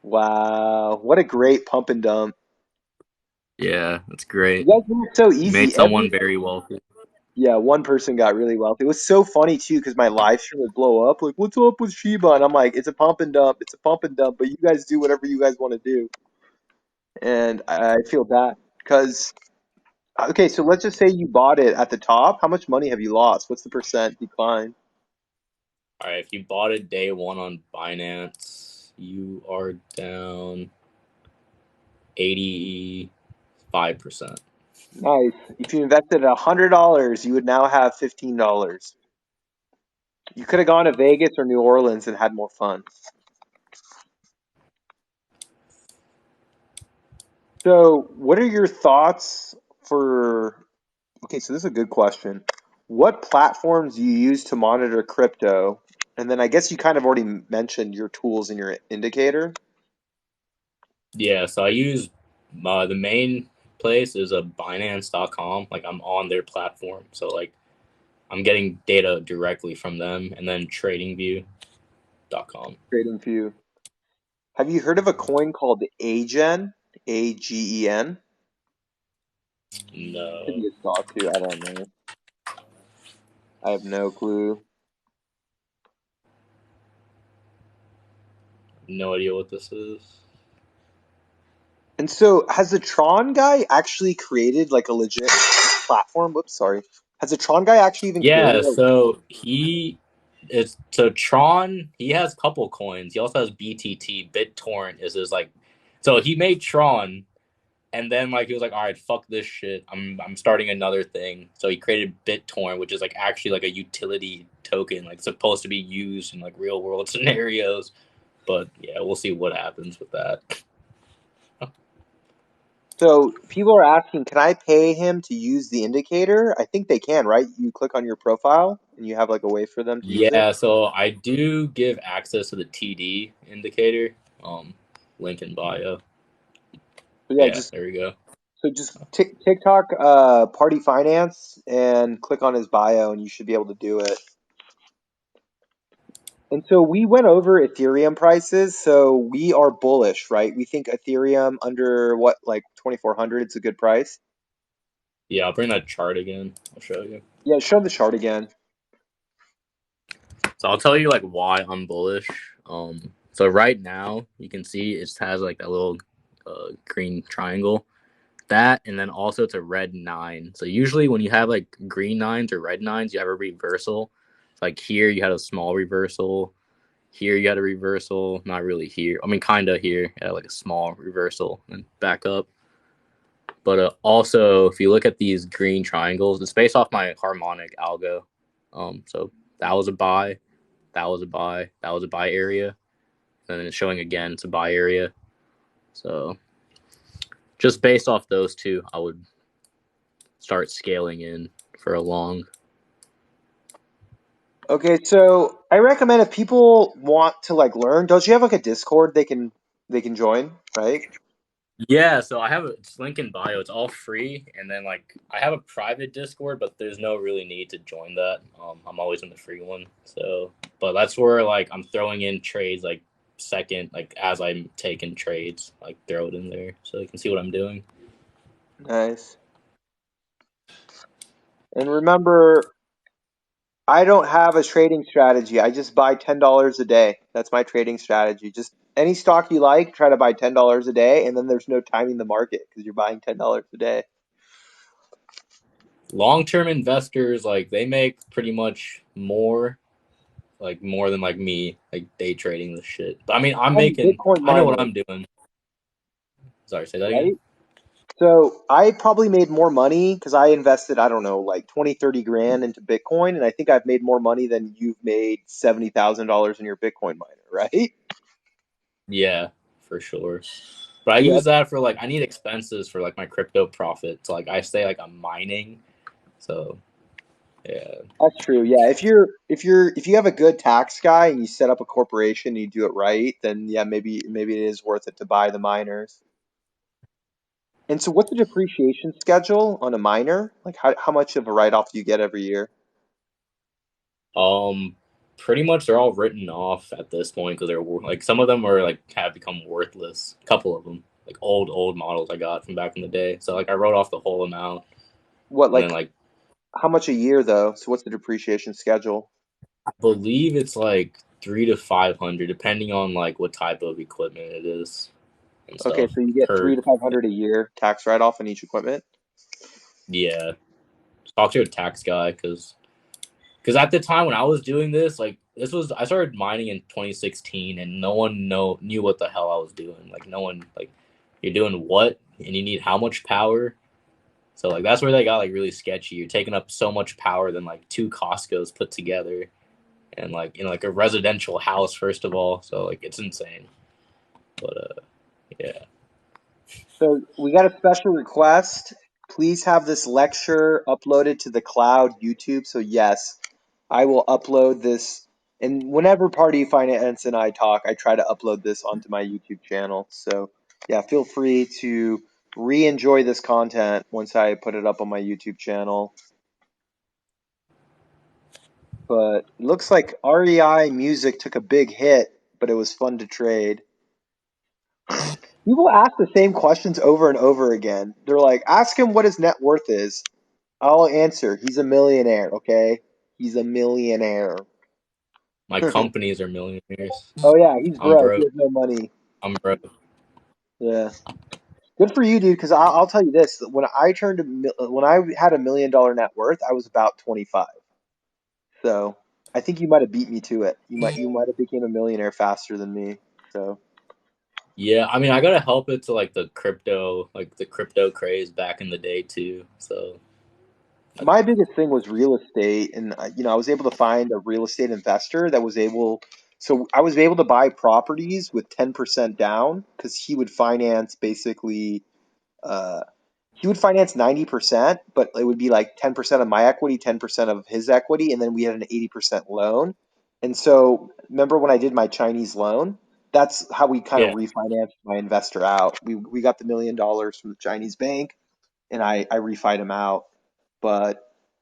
Wow, what a great pump and dump! Yeah, that's You great. guys made it so You easy. made someone very wealthy. Yeah, one person got really wealthy. It was so funny too because my live stream would blow up. Like, what's up with Shiba? And I'm like, it's a pump and dump. It's a pump and dump. But you guys do whatever you guys want to do. And I feel bad because okay, so let's just say you bought it at the top. How much money have you lost? What's the percent decline? All right, if you bought it day one on Binance, you are down 85%. Nice. If you invested $100, you would now have $15. You could have gone to Vegas or New Orleans and had more fun. So, what are your thoughts for? Okay, so this is a good question. What platforms do you use to monitor crypto? And then I guess you kind of already mentioned your tools in your indicator. Yeah, so I use the main place is a Binance.com. Like I'm on their platform, so like I'm getting data directly from them, and then TradingView.com. Trading View. Have you heard of a coin called AGEN? AGEN? Could No, be a sawtooth. I don't know. I have no clue. no idea what this is. And so, has the Tron guy actually created like a legit platform? Whoops, sorry. Has the Tron guy actually even created Yeah, a? so Tron. He has a couple coins. He also has BTT. BitTorrent is his like. So he made Tron, and then like he was like, all right, fuck this shit. I'm starting another thing. So he created BitTorrent, which is like actually like a utility token, like supposed to be used in like real world scenarios. But yeah, we'll see what happens with that. So people are asking, can I pay him to use the indicator? I think they can, right? You click on your profile and you have like a way for them to use it. Yeah, so I do give access to the TD indicator. Link in bio. So yeah, Yeah, just there we go. TikTok party finance and click on his bio and you should be able to do it. And so we went over Ethereum prices, so we are bullish, right? We think Ethereum under what, like 2400, it's a good price. Yeah, I'll bring that chart again. I'll show you. Yeah, show the chart again. So I'll tell you like why I'm bullish. So right now you can see it has like that little green triangle. That and then also it's a red nine. So usually when you have like green nines or red nines, you have a reversal. Like here you had a small reversal. Here you had a reversal. Not really here. I mean, kind of here. Yeah, like a small reversal and back up. But also, if you look at these green triangles, it's based off my harmonic algo. So that was a buy, that was a buy, that was a buy area, and then it's showing again it's a buy area. So just based off those two, I would start scaling in for a long. Okay, so I recommend if people want to like learn, don't you have like a Discord they can join, right? Yeah, so I have it's link in bio. It's all free, and then like I have a private Discord, but there's no really need to join that. I'm always in the free one. So, but that's where like I'm throwing in trades like second, like as I'm taking trades, like throw it in there so you can see what I'm doing. Nice. And remember, I don't have a trading strategy. I just buy $10 a day. That's my trading strategy. Just any stock you like, try to buy $10 a day, and then there's no timing the market because you're buying $10 a day. Long term investors like they make pretty much more, like more than like me, like day trading this shit. But I mean, I'm I'm a making. Bitcoin I know what miner, I'm doing. Sorry, say that again. right? So I probably made more money because I invested, I don't know, like 20, 30 grand into Bitcoin. And I think I've made more money than you've made $70,000 in your Bitcoin miner, right? Yeah, for sure. But I Yeah, use that for like I need expenses for like my crypto profits. Like I say like I'm mining. So yeah. that's true. Yeah, if you have a good tax guy and you set up a corporation and you do it right, then yeah, maybe it is worth it to buy the miners. And so what's the depreciation schedule on a miner? Like how much of a write-off do you get every year? Um pretty much they're all written off at this point because they're like some of them are like have become worthless. A couple of them. Like old models I got from back in the day. So like I wrote off the whole amount What, and then like like how much a year though? So what's the depreciation schedule? I believe it's like 3 to 500 depending on like what type of equipment it is and Okay, stuff so you get three per to five hundred a year tax write-off on each equipment. yeah. Talk to a tax guy because at the time when I was doing this, like this was I started mining in 2016, and no one knew what the hell I was doing. Like no one like you're doing what, and you need how much power. So like that's where they got like really sketchy. You're taking up so much power than like two Costco's put together. and like like a residential house first of all. So like it's insane. But yeah. So we got a special request. Please have this lecture uploaded to the cloud YouTube. So yes, I will upload this. And whenever Party Finance and I talk, I try to upload this onto my YouTube channel. So yeah, feel free to re-enjoy this content once I put it up on my YouTube channel. But it looks like REI Music took a big hit, but it was fun to trade. People ask the same questions over and over again. They're like, ask him what his net worth is. I'll answer. He's a millionaire, okay? He's a millionaire. My companies are millionaires. Oh yeah, he's I'm broke. He broke. has no money. I'm broke. Yeah. Good for you, dude. Because I'll tell you this: when I had $1 million net worth, I was about 25. So I think you might have beat me to it. You might have became a millionaire faster than me. So Yeah, I mean, I gotta help it to like the crypto craze back in the day too. So like, my biggest thing was real estate, and I was able to find a real estate investor that was able. So I was able to buy properties with 10% down because uh, he would finance 90%, but it would be like 10% of my equity, 10% of his equity, and then we had an 80% loan. And so remember when I did my Chinese loan? That's how we kind of yeah, refinanced my investor out. We got the $1 million from the Chinese bank, and I refied him out. But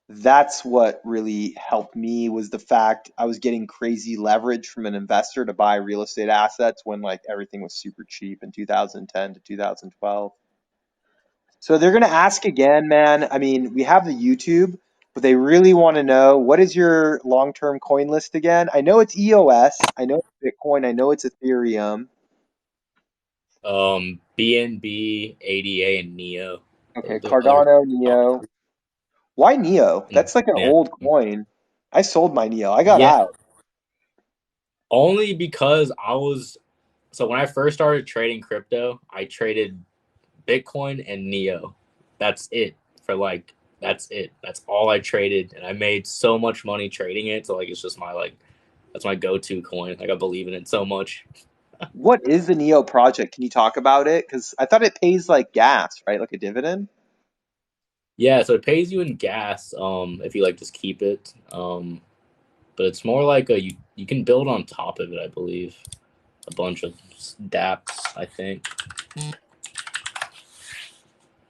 that's what really helped me was the fact I was getting crazy leverage from an investor to buy real estate assets when like everything was super cheap in 2010 to 2012. So they're going to ask again, man. I mean, we have the YouTube, but they really want to know what is your long-term coin list again? I know it's EOS, I know it's Bitcoin, I know it's Ethereum. BNB, ADA, and Neo. Okay, Those are Cardano, top Neo. Why Neo? three. That's like an Yeah, old coin. I sold my Neo. I got yeah. out. Only because I was so when I first started trading crypto, I traded Bitcoin and Neo. That's it for like that's it. That's all I traded, and I made so much money trading it. So like it's just my like that's my go-to coin. Like I believe in it so much. What is the Neo project? Can you talk about it? Because I thought it pays like gas, right? Like a dividend. Yeah, so it pays you in gas if you like just keep it. But it's more like you can build on top of it, I believe. A bunch of dApps, I think.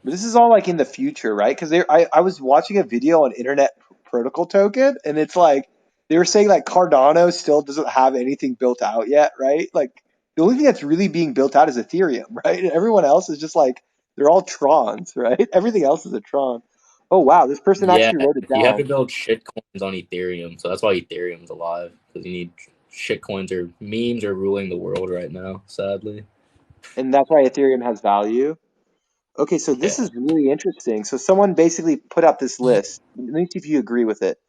But this is all like in the future, right? Because I was watching a video on Internet Protocol Token, and it's like they were saying like Cardano still doesn't have anything built out yet, right? Like the only thing that's really being built out is Ethereum, right? And everyone else is just like they're all Trons, right? Everything else is a Tron. Oh wow, this person Yeah, actually wrote it you have to down, build shit coins on Ethereum, so that's why Ethereum's alive because you need shit coins or memes are ruling the world right now. Sadly, and that's why Ethereum has value. Okay, so this yeah. is really interesting. So someone basically put out this list. Let me see if you agree with it.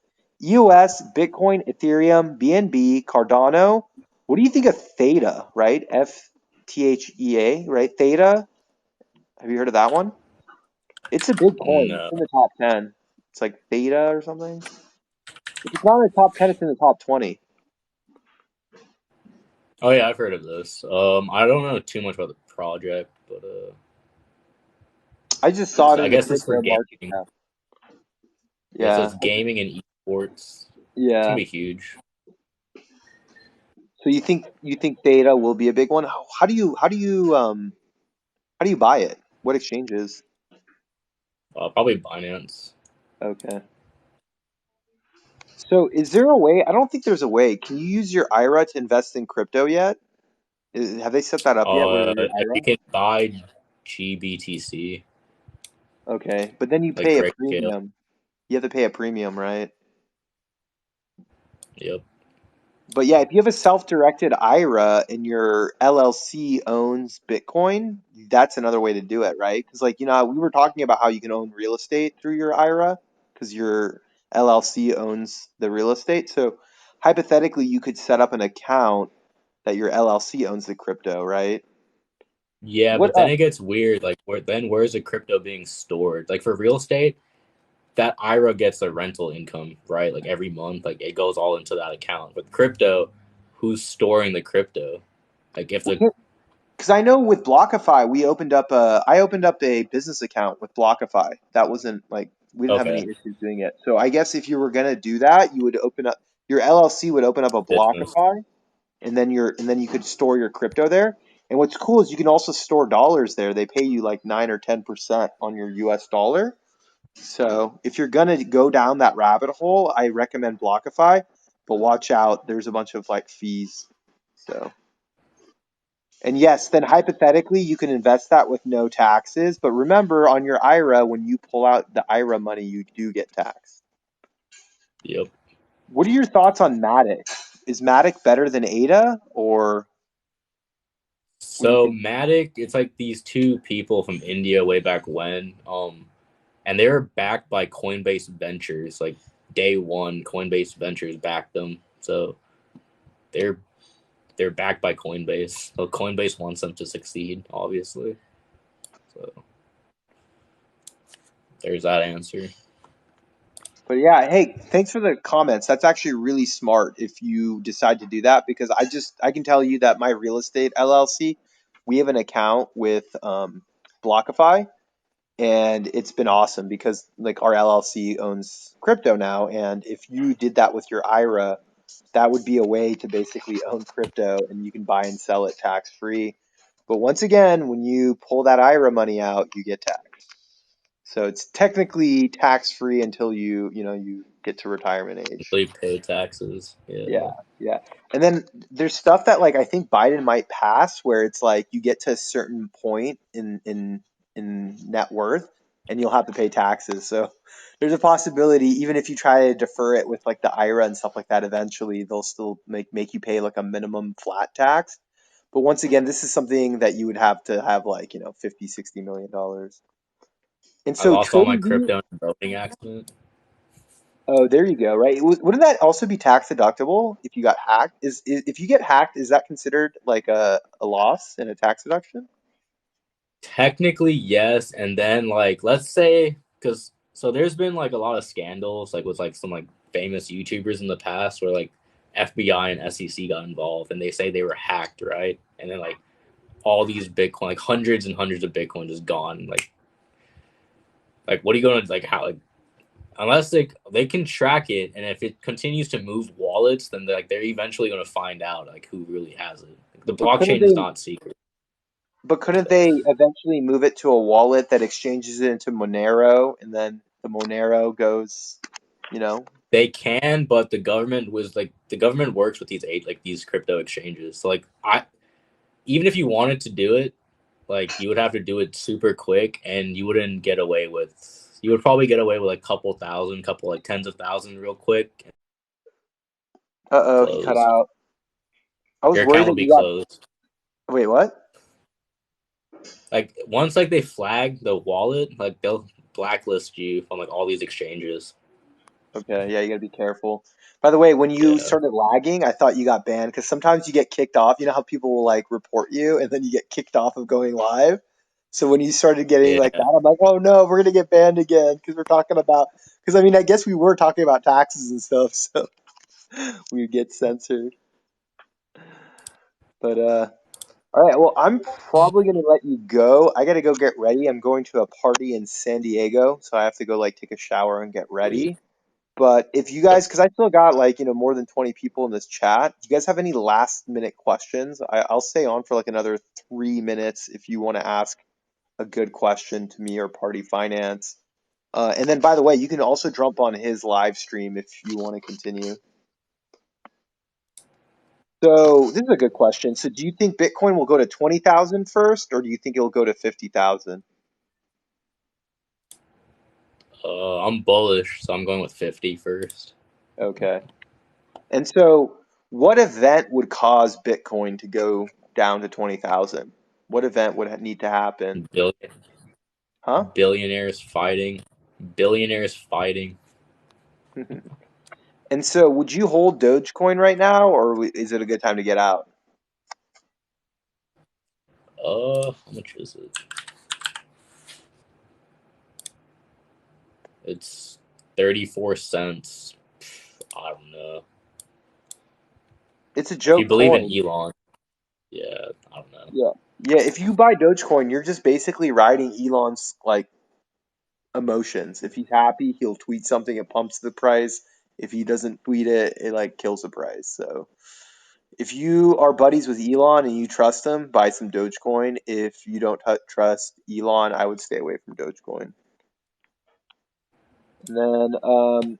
EOS, Bitcoin, Ethereum, BNB, Cardano. What do you think of Theta, right? FTHEA, right? Theta. Have you heard of that one? It's a big coin. It's No. in the top 10. It's like Theta or something. If it's not in the top 10, it's in the top 20. Oh yeah, I've heard of this. I don't know too much about the project, but I just saw it I in the guess it's for crypto market gaming. cap. Yeah, so Yeah. it's gaming and esports. It's gonna Yeah. be huge. So you think Theta will be a big one? How do you buy it? What exchanges? Probably Binance. Okay. So is there a way? I don't think there's a way. Can you use your IRA to invest in crypto yet? Have they set that up yet where your If you IRA? can buy GBTC, Okay. But then you like pay a Grayscale. premium. You have to pay a premium, right? Yep. But yeah, if you have a self-directed IRA and your LLC owns Bitcoin, that's another way to do it, right? Because like, we were talking about how you can own real estate through your IRA because your LLC owns the real estate. So hypothetically, you could set up an account that your LLC owns the crypto, right? Yeah, What but then it gets weird. Like, where's the crypto being stored? Like for real estate, that IRA gets a rental income, right? Like every month, like it goes all into that account. With crypto, who's storing the crypto? Like if the Because I know with Blockify, I opened up a business account with Blockify. That wasn't like we didn't have any okay issues doing it. So I guess if you were gonna do that, you would open up your LLC would open up a business, Blockify, and then you could store your crypto there. And what's cool is you can also store dollars there. They pay you like 9 or 10% on your US dollar. So if you're gonna go down that rabbit hole, I recommend Blockify, but watch out, there's a bunch of like fees. So and yes, then hypothetically you can invest that with no taxes. But remember, on your IRA, when you pull out the IRA money, you do get taxed. yep. What are your thoughts on Matic? Is Matic better than ADA, or what do you So think? Matic, it's like these two people from India way back when, and they were backed by Coinbase Ventures. Like day one, Coinbase Ventures backed them, so they're they're backed by Coinbase. So Coinbase wants them to succeed, obviously. So there's that answer. But yeah, hey, thanks for the comments. That's actually really smart if you decide to do that because I can tell you that my real estate LLC, we have an account with Blockify, and it's been awesome because like our LLC owns crypto now, and if you did that with your IRA, that would be a way to basically own crypto and you can buy and sell it tax free. But once again, when you pull that IRA money out, you get taxed. So it's technically tax free until you get to retirement age. They pay taxes. Yeah, Yeah, yeah. And then there's stuff that like I think Biden might pass where it's like you get to a certain point in net worth and you'll have to pay taxes. So there's a possibility even if you try to defer it with like the IRA and stuff like that, eventually they'll still make you pay like a minimum flat tax. But once again, this is something that you would have to have like, 50, $60 million. And I so lost all my trading, crypto in a boating accident. oh, there you go. Right? Wouldn't that also be tax deductible if you got hacked? If you get hacked, is that considered like a loss and a tax deduction? Technically, yes, and then like let's say because so there's been like a lot of scandals like with like some like famous YouTubers in the past where like FBI and SEC got involved and they say they were hacked, right? And then like all these Bitcoin, like hundreds and hundreds of Bitcoin, just gone. Like what are you gonna like how like unless they can track it and if it continues to move wallets, then they're eventually gonna find out like who really has it. Like, the But couldn't blockchain is they? not secret. But couldn't So they eventually move it to a wallet that exchanges it into Monero, and then the Monero goes, you know? they can, but the government works with these eight like these crypto exchanges. So like I even if you wanted to do it, like you would have to do it super quick, and you wouldn't get away with. You would probably get away with like couple thousand, couple like tens of thousands real quick and Uh-oh, he cut closed. out. I was Your worried account that would you be got. closed. Wait, what? Like once like they flag the wallet, like they'll blacklist you from like all these exchanges. Okay, yeah, you gotta be careful. By the way, when you Yeah, started lagging, I thought you got banned because sometimes you get kicked off. You know how people will like report you and then you get kicked off of going live? So when you started getting like yeah. that, I'm like, oh no, we're gonna get banned again because we're talking about. Because I mean, I guess we were talking about taxes and stuff, so we get censored. But all right, well, I'm probably gonna let you go. I gotta go get ready. I'm going to a party in San Diego, so I have to go like take a shower and get Sweet. ready. But if you guys, because I still got like, more than 20 people in this chat, do you guys have any last minute questions? I'll stay on for like another 3 minutes if you want to ask a good question to me or Party Finance. And then, by the way, you can also jump on his live stream if you want to continue. So this is a good question. So do you think Bitcoin will go to 20,000 first, or do you think it'll go to 50,000? I'm bullish, so I'm going with 50 first. Okay. And so what event would cause Bitcoin to go down to 20,000? What event would need to happen? Billion, Huh? billionaires fighting, billionaires fighting. And so would you hold Dogecoin right now, or is it a good time to get out? How much is it? It's 34 cents. I don't know. It's a If you joke believe in coin. Elon, yeah, I don't know. Yeah. Yeah, if you buy Dogecoin, you're just basically riding Elon's like emotions. If he's happy, he'll tweet something, it pumps the price. If he doesn't tweet it, it like kills the price. So if you are buddies with Elon and you trust him, buy some Dogecoin. If you don't trust Elon, I would stay away from Dogecoin. And then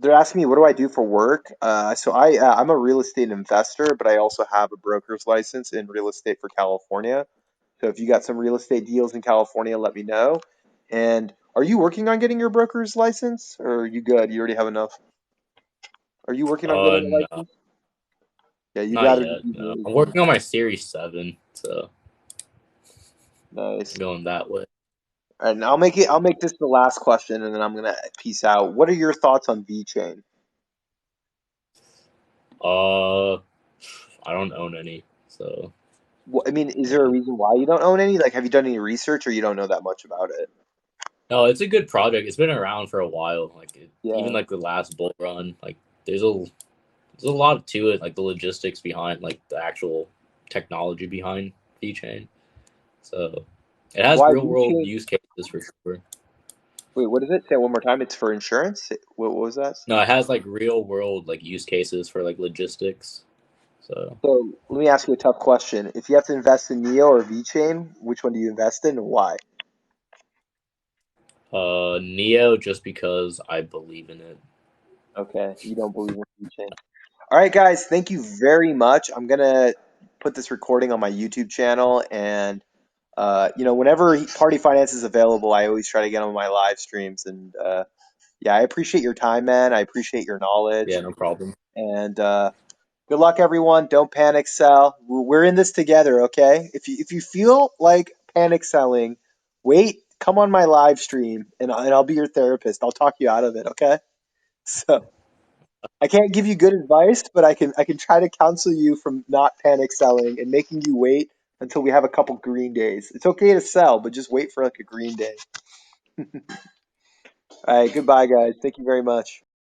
they're asking me what do I do for work. I'm a real estate investor, but I also have a broker's license in real estate for California. So if you got some real estate deals in California, let me know. And are you working on getting your broker's license, or are you good? You already have enough. Are you working on getting a No, license? Yeah, you'd not rather just yet. use your No, I'm agent. working on my Series 7, so Nice. going that way. All right, and I'll make this the last question, and then I'm gonna peace out. What are your thoughts on VeChain? Uh, I don't own any, so Well, I mean, is there a yeah. reason why you don't own any? Like, have you done any research, or you don't know that much about it? No, it's a good project. It's been around for a while. Even Yeah. like the last bull run, like there's a there's a lot to it, like the logistics behind, like the actual technology behind VeChain. So it has Why real world VeChain? use cases for sure. Wait, what is it? Say it one more time. It's for insurance. What was that? No, it has like real world like use cases for like logistics. So So let me ask you a tough question. If you have to invest in Neo or VeChain, which one do you invest in and why? Neo, just because I believe in it. Okay, you don't believe in VeChain. All right, guys, thank you very much. I'm gonna put this recording on my YouTube channel, and whenever Party Finance is available, I always try to get on my live streams. And yeah, I appreciate your time, man. I appreciate your Yeah, knowledge, no problem. and good luck, everyone. Don't panic sell. We're in this together, okay? If you feel like panic selling, wait. Come on my live stream, and I'll be your therapist. I'll talk you out of it, okay? So. I can't give you good advice, but I can try to counsel you from not panic selling and making you wait until we have a couple green days. It's okay to sell, but just wait for like a green day. All right, goodbye guys. Thank you very much.